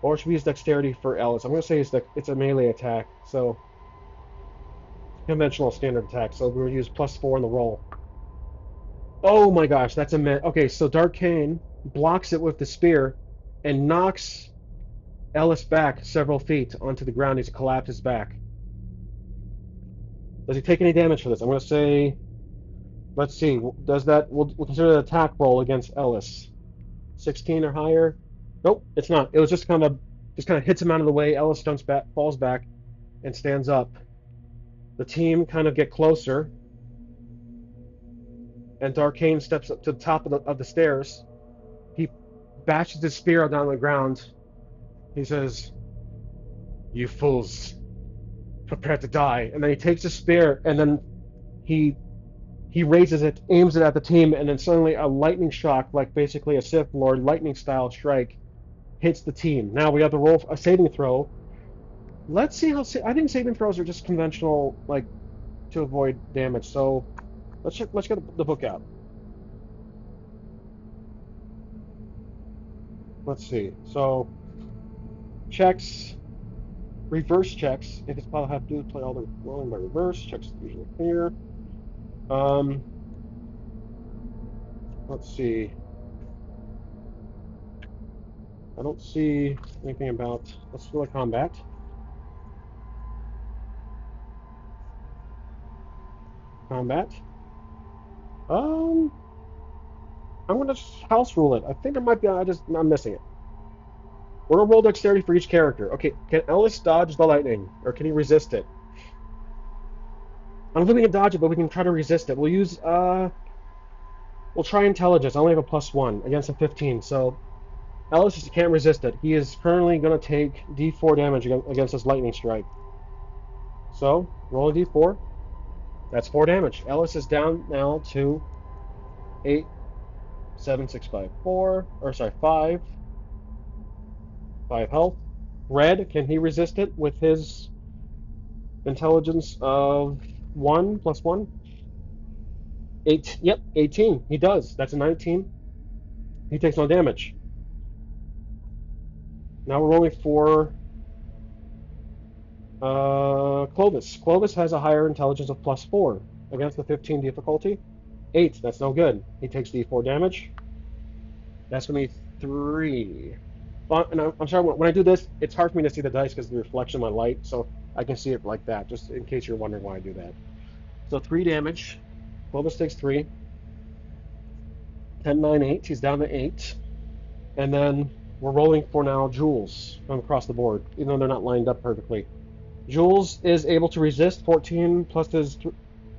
A: or should we use dexterity for Ellis? I'm gonna say it's a melee attack, so conventional standard attack. So we're gonna use +4 in the roll. Oh my gosh, that's a miss. Okay, so Darkain blocks it with the spear and knocks Ellis back several feet onto the ground. He's collapses back. Does he take any damage for this? I'm gonna say, let's see. Does that? We'll consider an attack roll against Ellis. 16 or higher? Nope, it's not. It was just kind of hits him out of the way. Ellis jumps back, falls back, and stands up. The team kind of get closer, and Darkain steps up to the top of the stairs. He bashes his spear down on the ground. He says, "You fools, prepare to die." And then he takes the spear, and then he raises it, aims it at the team, and then suddenly a lightning shock, like basically a Sith Lord lightning style strike, hits the team. Now we have to roll a saving throw. Let's see how. I think saving throws are just conventional, like to avoid damage. So let's get the book out. Let's see. So checks, reverse checks. If it's probably have to play all the rolling by reverse checks. Usually here. Let's see. I don't see anything about. Let's go to combat. Combat. I'm gonna house rule it. I think it might be. I'm missing it. We're gonna roll dexterity for each character. Okay, can Ellis dodge the lightning, or can he resist it? I don't think we can dodge it, but we can try to resist it. We'll use we'll try intelligence. I only have a +1 against a 15, so Ellis just can't resist it. He is currently gonna take D4 damage against this lightning strike. So roll a D4. That's 4 damage. Ellis is down now to 8, 7, 6, 5, 4, or sorry, 5 health. Red, can he resist it with his intelligence of 1 +1? 8. Yep, 18. He does. That's a 19. He takes no damage. Now we're rolling for Clovis. Clovis has a higher intelligence of +4 against the 15 difficulty. 8. That's no good. He takes D4 damage. That's going to be 3. And I'm sorry, when I do this, it's hard for me to see the dice because of the reflection of my light, so I can see it like that, just in case you're wondering why I do that. So 3 damage. Clovis takes 3. 10, 9, 8. He's down to 8. And then we're rolling for now Jules from across the board, even though they're not lined up perfectly. Jules is able to resist 14 plus his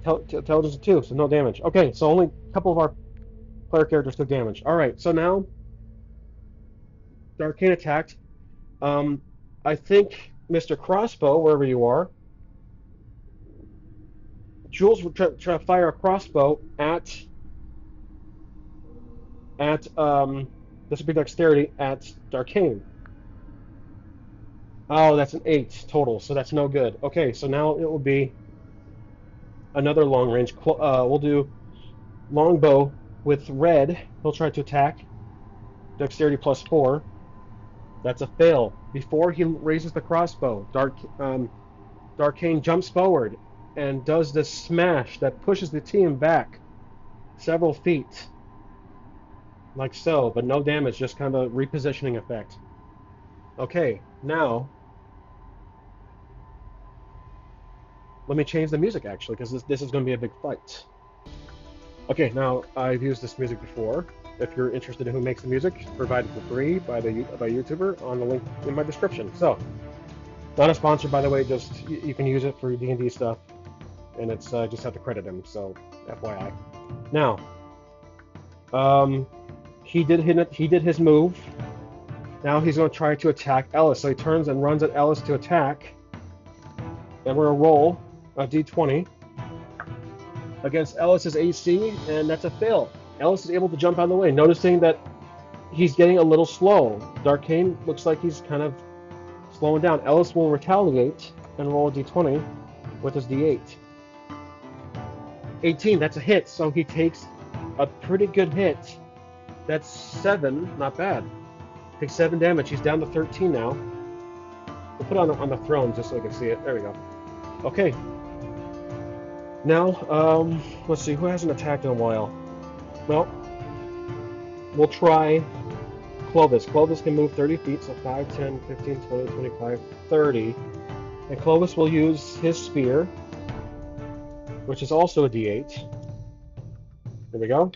A: intelligence of 2, so no damage. Okay, so only a couple of our player characters took damage. All right, so now Darkain attacked. I think Mr. Crossbow, wherever you are, Jules will try to fire a crossbow at this would be dexterity at Darkain. Oh, that's an 8 total, so that's no good. Okay, so now it will be another long range. We'll do longbow with Red. He'll try to attack. Dexterity +4. That's a fail. Before he raises the crossbow, Darkain jumps forward and does this smash that pushes the team back several feet. Like so, but no damage, just kind of a repositioning effect. Okay, now let me change the music actually, because this is going to be a big fight. Okay, now I've used this music before. If you're interested in who makes the music, provided for free by a YouTuber on the link in my description. So, not a sponsor, by the way. Just you can use it for D&D stuff, and it's just have to credit him. So, FYI. Now, he did his move. Now he's going to try to attack Ellis. So he turns and runs at Ellis to attack, and we're gonna roll a D20 against Ellis's AC, and that's a fail. Ellis is able to jump out of the way, noticing that he's getting a little slow. Darkain looks like he's kind of slowing down. Ellis will retaliate and roll a d20 with his d8. 18, that's a hit, so he takes a pretty good hit. That's 7, not bad. Takes 7 damage. He's down to 13 now. We'll put it on the throne just so we can see it. There we go. Okay. Now, let's see, who hasn't attacked in a while? Well, we'll try Clovis. Clovis can move 30 feet, so 5, 10, 15, 20, 25, 30. And Clovis will use his spear, which is also a d8. There we go.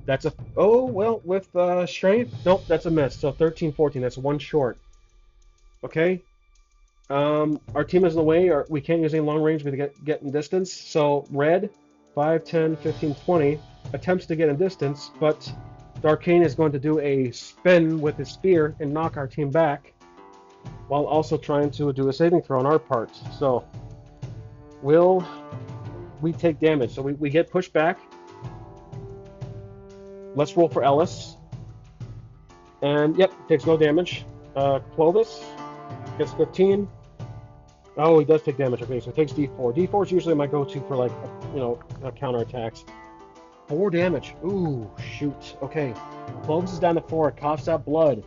A: That's a... Oh, well, with strength? Nope, that's a miss. So 13, 14, that's 1 short. Okay. Our team is in the way. We can't use any long range to get in distance. So red, 5, 10, 15, 20, attempts to get in distance, but Darkain is going to do a spin with his spear and knock our team back, while also trying to do a saving throw on our part. So we take damage. So we get pushed back. Let's roll for Ellis. And yep, takes no damage. Clovis gets 15. Oh, he does take damage. Okay, so it takes D4. D4 is usually my go-to for, like, counterattacks. 4 damage. Ooh, shoot. Okay. Clovis is down to 4. Coughs out blood.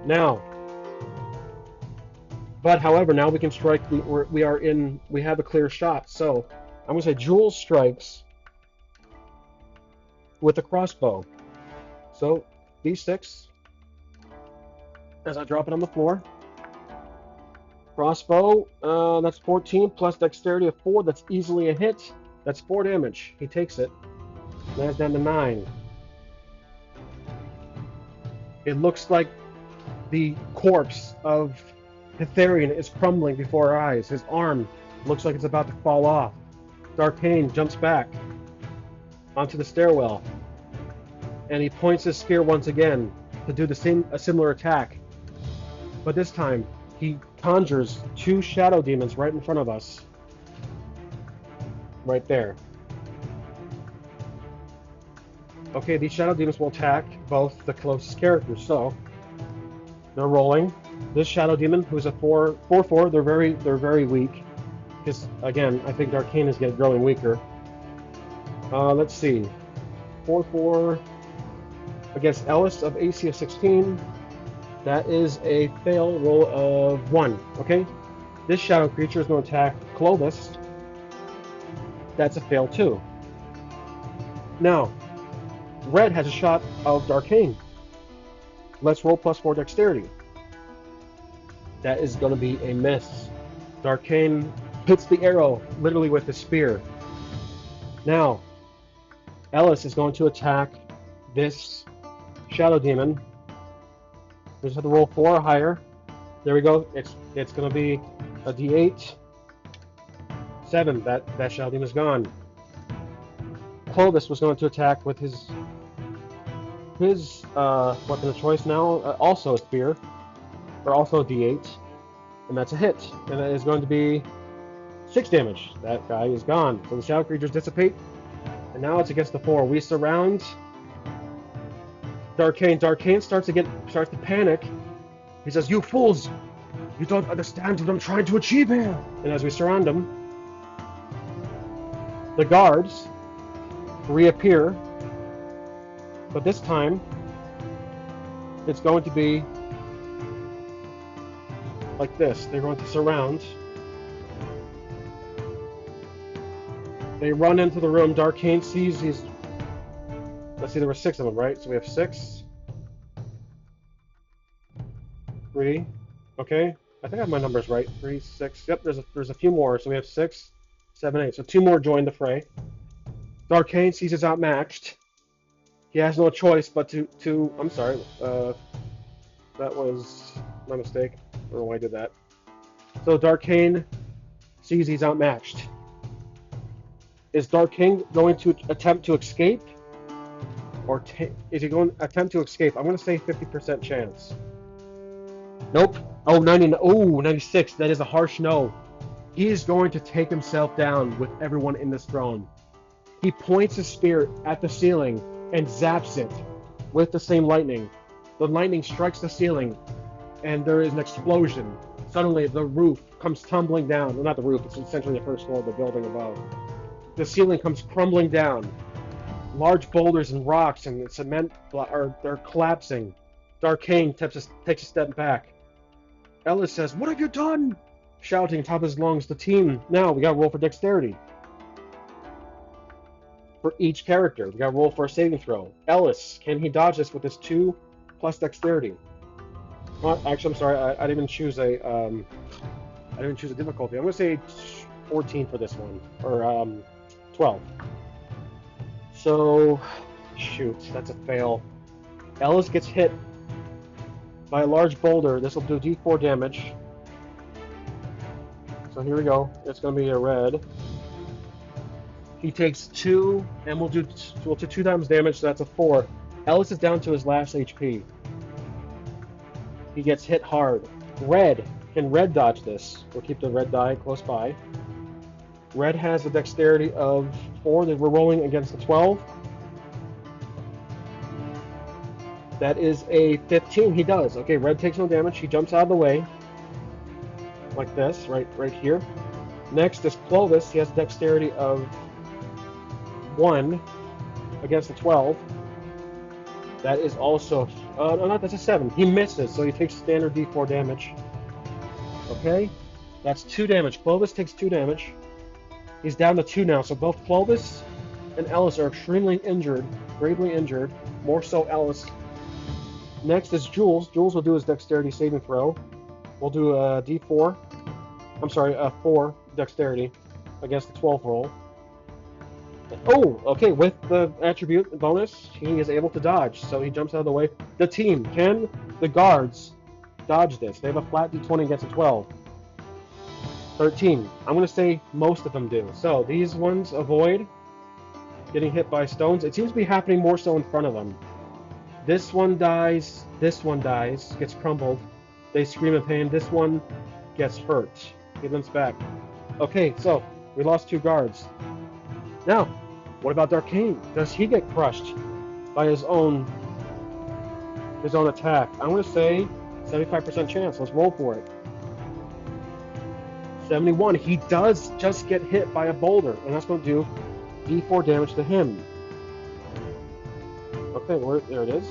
A: Now. But, however, now we can strike. We have a clear shot. So, I'm going to say Jules strikes with a crossbow. So, D6. As I drop it on the floor. Crossbow, that's 14 plus dexterity of 4. That's easily a hit. That's 4 damage. He takes it. Now it's down to 9. It looks like the corpse of Hetharian is crumbling before our eyes. His arm looks like it's about to fall off. Darkain jumps back onto the stairwell, and he points his spear once again to do a similar attack. But this time, he conjures 2 shadow demons right in front of us. Right there. Okay, these shadow demons will attack both the closest characters, so they're rolling. This shadow demon, who's a 4/4, they're very weak. Because again, I think Darkain is growing weaker. Let's see. 4/4 against Ellis of AC of 16. That is a fail roll of 1. Okay? This shadow creature is going to attack Clovis. That's a fail too. Now, red has a shot of Darkain. Let's roll +4 dexterity. That is going to be a miss. Darkain hits the arrow literally with his spear. Now, Ellis is going to attack this shadow demon. We just have to roll 4 or higher. There we go. It's going to be a D8. 7. That shadow demon is gone. Clovis was going to attack with his weapon of choice now, also a spear, or also a D8, and that's a hit. And that is going to be 6 damage. That guy is gone. So the shadow creatures dissipate, and now it's against the 4. We surround Darkain. Darkain starts to panic. He says, "You fools! You don't understand what I'm trying to achieve here!" And as we surround him, the guards reappear. But this time, it's going to be like this. They're going to surround. They run into the room. Darkain sees these. Let's see, there were 6 of them, right? So we have 6. 3. Okay. I think I have my numbers right. 3, 6. Yep, there's a few more. So we have 6, 7, 8. So 2 more join the fray. Darkain sees it's outmatched. He has no choice but to I'm sorry. That was my mistake. I don't know why I did that. So Darkain sees he's outmatched. Is Darkain going to attempt to escape? Or is he going to attempt to escape? I'm going to say 50% chance. Nope. Oh, 96. That is a harsh no. He is going to take himself down with everyone in this throne. He points his spear at the ceiling and zaps it with the same lightning. The lightning strikes the ceiling, and there is an explosion. Suddenly, the roof comes tumbling down. Well, not the roof, it's essentially the first floor of the building above. The ceiling comes crumbling down. Large boulders and rocks and cement are collapsing. Darkain takes a step back. Ellis says, "What have you done?" Shouting top of his lungs. The team, now we gotta roll for dexterity. For each character, we gotta roll for a saving throw. Ellis, can he dodge this with his 2 plus dexterity? Actually, I'm sorry, I didn't even choose a difficulty. I'm gonna say 14 for this one, or 12. So, shoot, that's a fail. Ellis gets hit by a large boulder. This will do D4 damage. So here we go. It's going to be a red. He takes 2, and we'll do 2 times damage, so that's a 4. Ellis is down to his last HP. He gets hit hard. Red. Can Red dodge this? We'll keep the red die close by. Red has a dexterity of 4 that we're rolling against the 12. That is a 15. He does. Okay, Red takes no damage. He jumps out of the way. Like this, right here. Next is Clovis. He has a dexterity of 1 against the 12. That is also... no, that's a 7. He misses, so he takes standard D4 damage. Okay? That's 2 damage. Clovis takes 2 damage. He's down to 2 now, so both Clovis and Ellis are extremely injured. Gravely injured. More so Ellis. Next is Jules. Jules will do his dexterity saving throw. We'll do a D4. I'm sorry, a 4 dexterity against the 12 roll. Oh, okay, with the attribute bonus, he is able to dodge, so he jumps out of the way. The team, can the guards dodge this? They have a flat D20 against a 12. 13. I'm going to say most of them do. So these ones avoid getting hit by stones. It seems to be happening more so in front of them. This one dies, gets crumbled. They scream in pain. This one gets hurt. He limps back. Okay, so we lost 2 guards. Now, what about Darkain? Does he get crushed by his own attack? I'm going to say 75% chance. Let's roll for it. 71. He does just get hit by a boulder, and that's going to do D4 damage to him. Okay, there it is.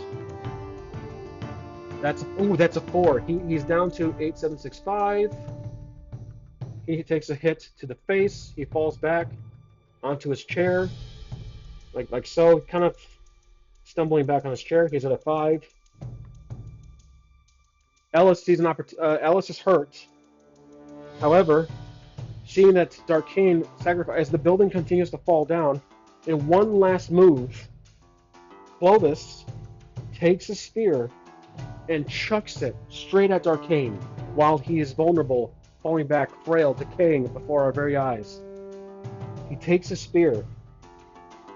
A: That's a 4. He's down to 8765. He takes a hit to the face. He falls back onto his chair, like so, kind of stumbling back on his chair. He's at a 5. Ellis sees an opportunity. Ellis is hurt. However, seeing that Darkain sacrifice as the building continues to fall down, in one last move, Clovis takes a spear and chucks it straight at Darkain while he is vulnerable, falling back, frail, decaying before our very eyes. He takes a spear. You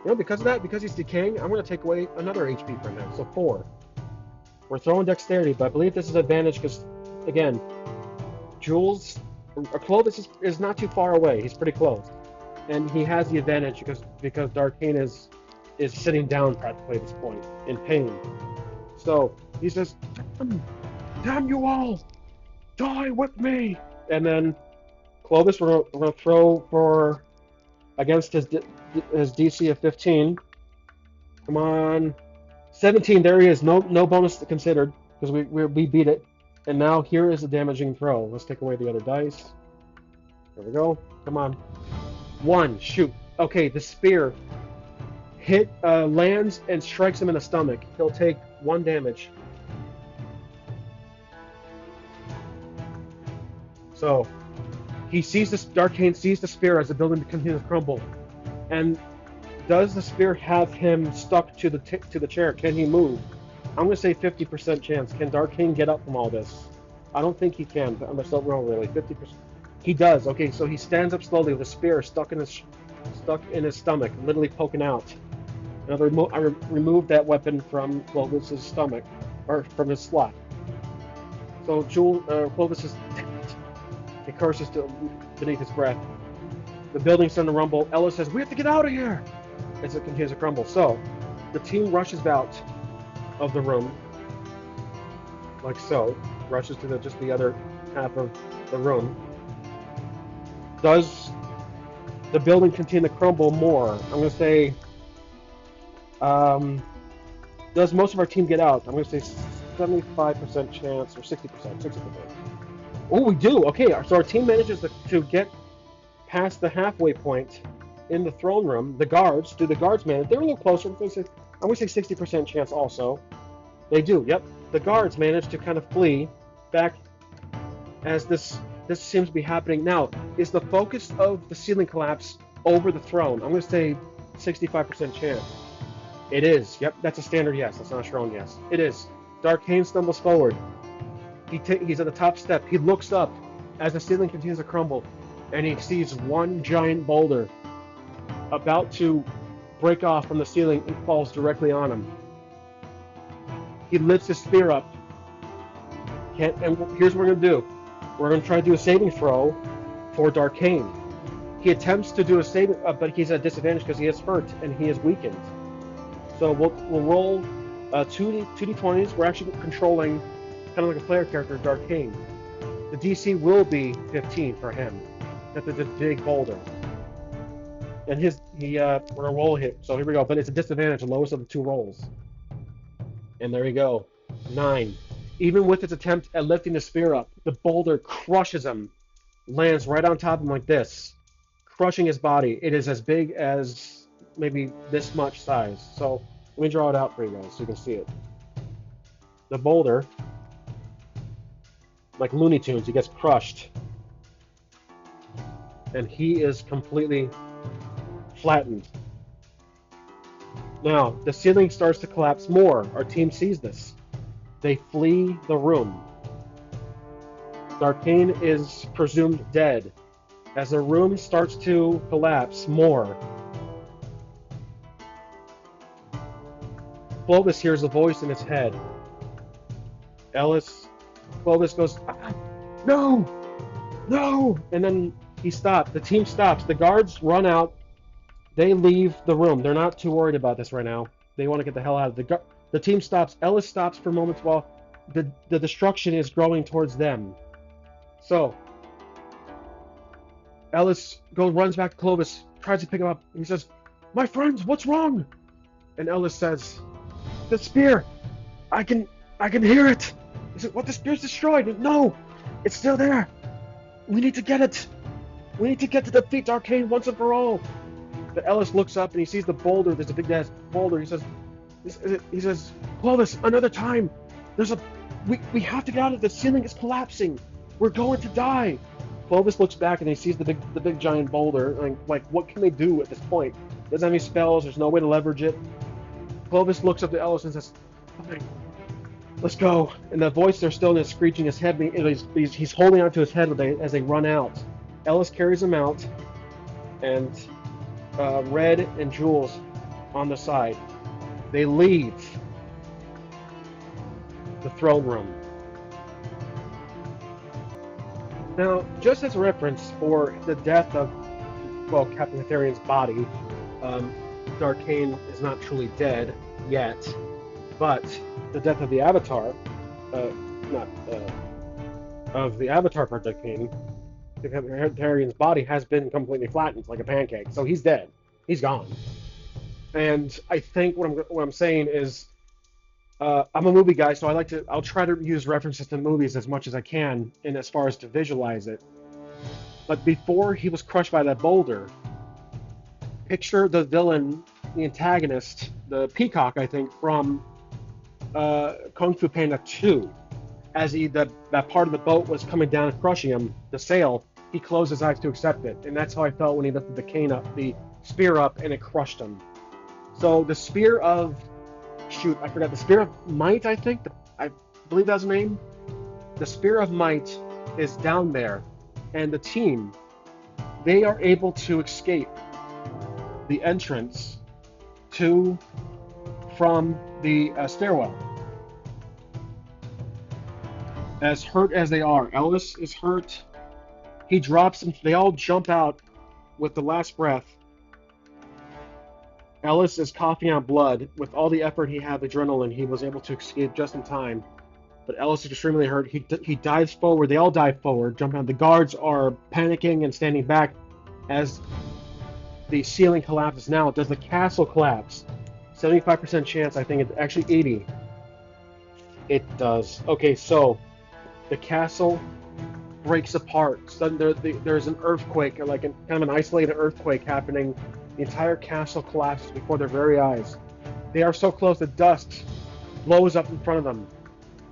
A: know, because of that, because he's decaying, I'm going to take away another HP from him, so 4. We're throwing dexterity, but I believe this is an advantage because, again, Clovis is not too far away. He's pretty close. And he has the advantage because Darkain is sitting down practically at this point, in pain. So he says, "Damn you all! Die with me!" And then Clovis, we're going to throw for against his DC of 15. Come on. 17, there he is. No bonus considered because we beat it. And now here is the damaging throw. Let's take away the other dice. There we go. Come on. 1. Shoot. Okay, the spear lands and strikes him in the stomach. He'll take 1 damage. So Darkain sees the spear as the building continues to crumble. And does the spear have him stuck to the chair? Can he move? I'm going to say 50% chance. Can Darkain get up from all this? I don't think he can, but I'm going to still roll really. 50%. He does. Okay, so he stands up slowly with a spear stuck in his stomach, literally poking out. Now I removed that weapon from Clovis's stomach, or from his slot. So Clovis is... He curses beneath his breath. The building's starting to rumble. Ellis says, "We have to get out of here!" As it continues to crumble. So, the team rushes out of the room, like so. Rushes to just the other half of the room. Does the building continue to crumble more? I'm going to say, um, does most of our team get out? I'm going to say 75% chance or 60%, 60%. Oh, we do. Okay, so our team manages to get past the halfway point in the throne room. The guards, do the guards manage? They're a little closer. I'm going to say 60% chance also. They do. Yep. The guards manage to kind of flee back as this seems to be happening now. Is the focus of the ceiling collapse over the throne? I'm going to say 65% chance. It is. Yep, that's a standard yes. That's not a strong yes. It is. Darkain stumbles forward. He's at the top step. He looks up as the ceiling continues to crumble, and he sees one giant boulder about to break off from the ceiling and falls directly on him. He lifts his spear up. And here's what we're going to do. We're going to try to do a saving throw for Darkain. He attempts to do a saving, but he's at a disadvantage because he is hurt and he is weakened. So we'll roll 2d20s. We're actually controlling kind of like a player character, Darkain. The DC will be 15 for him. That's a big boulder. And we're gonna roll a hit. So here we go. But it's a disadvantage, the lowest of the two rolls. And there we go. 9. Even with its attempt at lifting the spear up, the boulder crushes him, lands right on top of him like this, crushing his body. It is as big as maybe this much size. So let me draw it out for you guys so you can see it. The boulder, like Looney Tunes, he gets crushed. And he is completely flattened. Now, the ceiling starts to collapse more. Our team sees this. They flee the room. Darkain is presumed dead. As the room starts to collapse more, Clovis hears a voice in his head. Clovis goes, ah, no, no, and then he stops. The team stops. The guards run out. They leave the room. They're not too worried about this right now. They want to get the hell out of the team stops. Ellis stops for moments while the destruction is growing towards them. So Ellis runs back to Clovis, tries to pick him up. He says, "My friends, what's wrong?" And Ellis says, "The spear. I can hear it." He said, "What? The spear's destroyed?" "No, it's still there. We need to get it. We need to get to defeat Darkain once and for all." But Ellis looks up and he sees the boulder. There's a big ass boulder. He says, "Clovis, another time. We have to get out of the ceiling is collapsing. We're going to die." Clovis looks back and he sees the big giant boulder. Like what can they do at this point? Doesn't have any spells. There's no way to leverage it. Clovis looks up to Ellis and says, "Okay, let's go." And the voice there still is screeching his head. He's holding onto his head as they run out. Ellis carries him out, and Red and Jules on the side. They leave the throne room. Now, just as a reference for the death of, Captain Aetherian's body, Darkain is not truly dead yet, but the death of the Avatar, of the Avatar for Darkain, Captain Aetherian's body has been completely flattened like a pancake, so he's dead. He's gone. And I think what I'm saying is, I'm a movie guy, so I'll try to use references to movies as much as I can, in as far as to visualize it. But before he was crushed by that boulder, picture the villain, the antagonist, the peacock, I think, from Kung Fu Panda 2. As that part of the boat was coming down and crushing him, the sail, he closed his eyes to accept it. And that's how I felt when he lifted the spear up, and it crushed him. So the spear of, the Spear of Might, I think. I believe that's the name. The Spear of Might is down there, and the team, they are able to escape the entrance from the stairwell. As hurt as they are, Ellis is hurt. He drops them. They all jump out with the last breath. Ellis is coughing out blood. With all the effort he had, adrenaline, he was able to escape just in time. but Ellis is extremely hurt. He dives forward. They all dive forward, jump out. The guards are panicking and standing back as the ceiling collapses. Now, does the castle collapse? 75% chance. I think it's actually 80. It does. Okay, so the castle breaks apart. Suddenly, there's an earthquake, like kind of an isolated earthquake happening. The entire castle collapses before their very eyes. They are so close that dust blows up in front of them.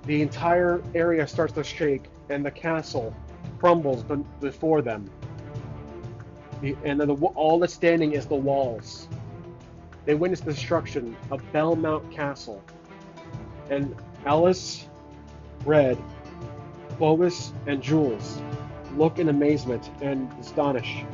A: The entire area starts to shake, and the castle crumbles before them. And then all that's standing is the walls. They witness the destruction of Belmont Castle. And Alice, Red, Clovis, and Jules look in amazement and astonish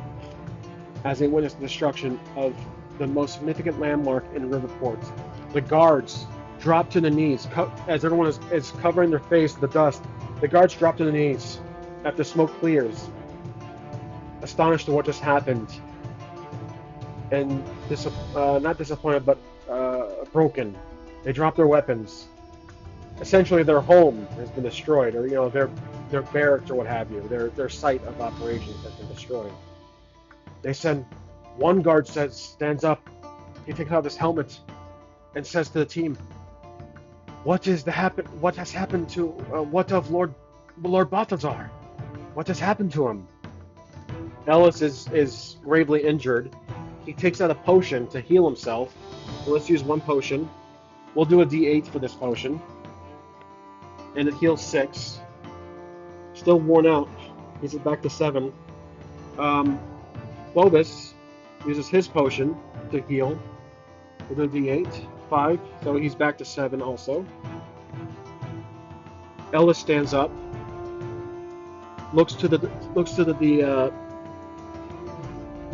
A: as they witness the destruction of the most significant landmark in Riverport. The guards drop to their knees as everyone is covering their face with the dust. The guards drop to their knees after smoke clears, astonished at what just happened, and not disappointed, but broken. They drop their weapons. Essentially, their home has been destroyed, or their barracks or what have you. Their site of operations has been destroyed. They send one guard stands up. He takes out his helmet and says to the team, What has happened to what of Lord Balthazar? What has happened to him?" Ellis is gravely injured. He takes out a potion to heal himself. So let's use one potion. We'll do a D8 for this potion. And it heals 6. Still worn out. He's back to 7. Clovis uses his potion to heal. We'll do a D8. 5. So he's back to 7 also. Ellis stands up. Looks to the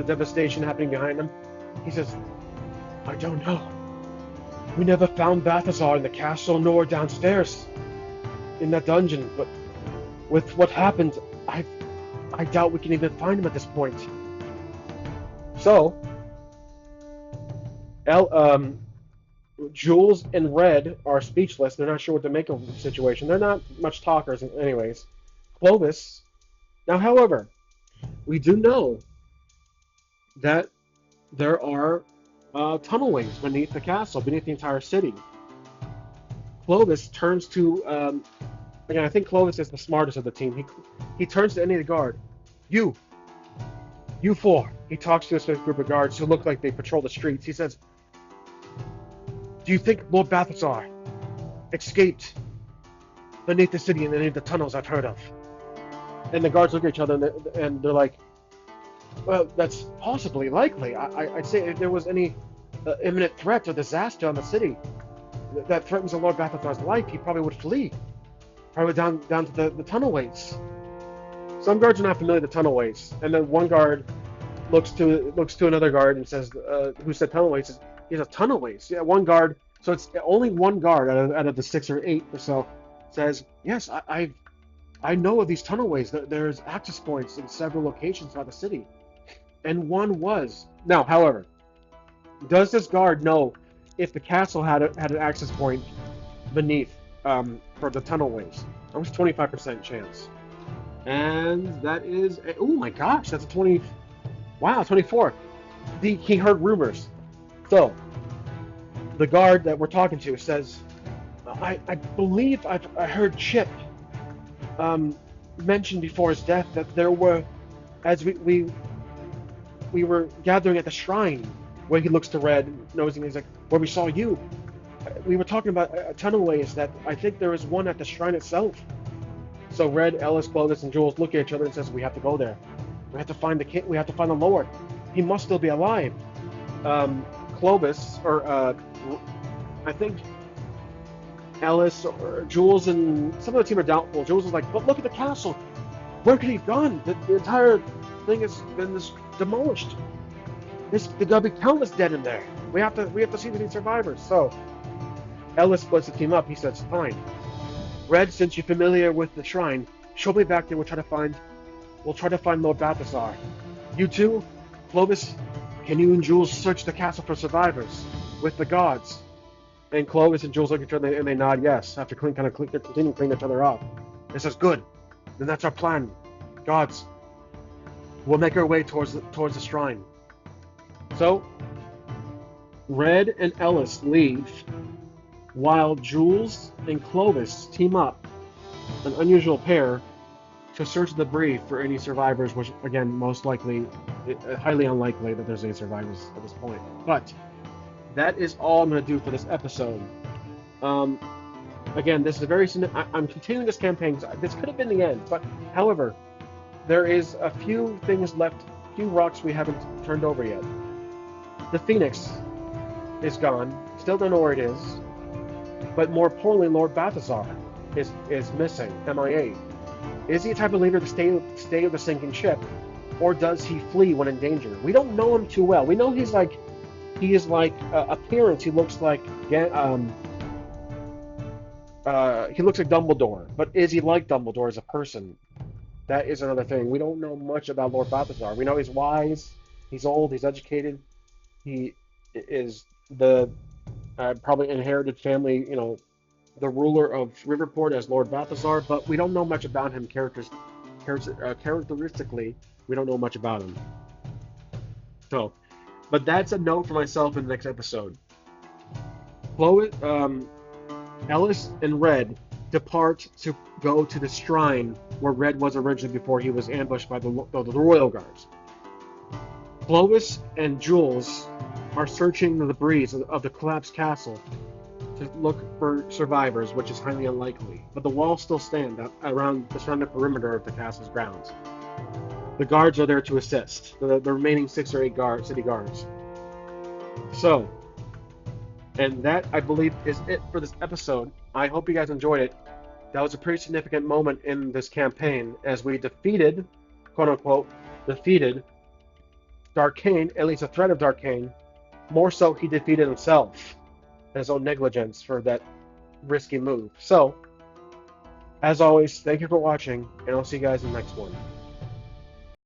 A: devastation happening behind him. He says, "I don't know. We never found Balthazar in the castle nor downstairs in that dungeon, but with what happened, I doubt we can even find him at this point." So, Jules and Red are speechless. They're not sure what to make of the situation. They're not much talkers anyways. Clovis. Now, however, we do know that there are tunnelways beneath the castle, beneath the entire city. Clovis turns to, again, I think Clovis is the smartest of the team. He turns to any of the guard. You 4. He talks to a group of guards who look like they patrol the streets. He says, "Do you think Lord Balthazar escaped beneath the city in any of the tunnels I've heard of?" And the guards look at each other and they're like, "Well, that's possibly likely. I'd say if there was any imminent threat or disaster on the city that threatens the Lord Balthazar's life, he probably would flee. Probably down to the tunnelways." Some guards are not familiar with the tunnelways, and then one guard looks to another guard and says, "Who said tunnelways?" Says, "He has a tunnelways." Yeah, one guard. So it's only one guard out of the 6 or 8 or so says, "Yes, I know of these tunnelways. There's access points in several locations throughout the city." And one was. Now, however, does this guard know if the castle had an access point beneath for the tunnelways? That was 25% chance. And that is, oh my gosh, that's a 20. Wow, 24. He heard rumors. So, the guard that we're talking to says, I believe I heard Chip mention before his death that there were, as we were gathering at the shrine, where he looks to Red, nosing, he's like, "Where we saw you. We were talking about tunnelways that I think there is one at the shrine itself." So Red, Ellis, Clovis, and Jules look at each other and says, "We have to go there. We have to find the king. We have to find the Lord. He must still be alive." Clovis, or I think Ellis or Jules and some of the team are doubtful. Jules is like, "But look at the castle. Where could he have gone? The entire thing has been demolished. There's gotta be countless dead in there. We have to see if we need survivors." So Ellis splits the team up. He says, "Fine. Red, since you're familiar with the shrine, show me back there. We'll try to find Lord Balthazar. You two, Clovis, can you and Jules search the castle for survivors with the guards? And Clovis and Jules look at each other and they nod yes after continue cleaning each other off. It says, "Good. Then that's our plan. Gods, we'll make our way towards the shrine." So Red and Ellis leave, while Jules and Clovis team up, an unusual pair, to search the debris for any survivors. Which, again, most likely, highly unlikely that there's any survivors at this point. But that is all I'm going to do for this episode. Um, Again, this is a very. I'm continuing this campaign. This could have been the end, but however, there is a few things left, a few rocks we haven't turned over yet. The Phoenix is gone. Still don't know where it is. But more importantly, Lord Balthazar is missing, MIA. Is he a type of leader to stay with the sinking ship, or does he flee when in danger? We don't know him too well. We know he is like appearance. He looks like Dumbledore, but is he like Dumbledore as a person? That is another thing. We don't know much about Lord Balthazar. We know he's wise, he's old, he's educated. He is the probably inherited family, the ruler of Riverport as Lord Balthazar, but we don't know much about him characteristically. We don't know much about him. So, but that's a note for myself in the next episode. Chloe, Ellis and Red depart to go to the shrine where Red was originally before he was ambushed by the royal guards. Clovis and Jules are searching the debris of the collapsed castle to look for survivors, which is highly unlikely. But the walls still stand around the surrounding perimeter of the castle's grounds. The guards are there to assist, the remaining 6 or 8 city guards. So, and that, I believe, is it for this episode. I hope you guys enjoyed it. That was a pretty significant moment in this campaign as we defeated, quote-unquote, Darkain, at least a threat of Darkain. More so, he defeated himself and his own negligence for that risky move. So, as always, thank you for watching, and I'll see you guys in the next one.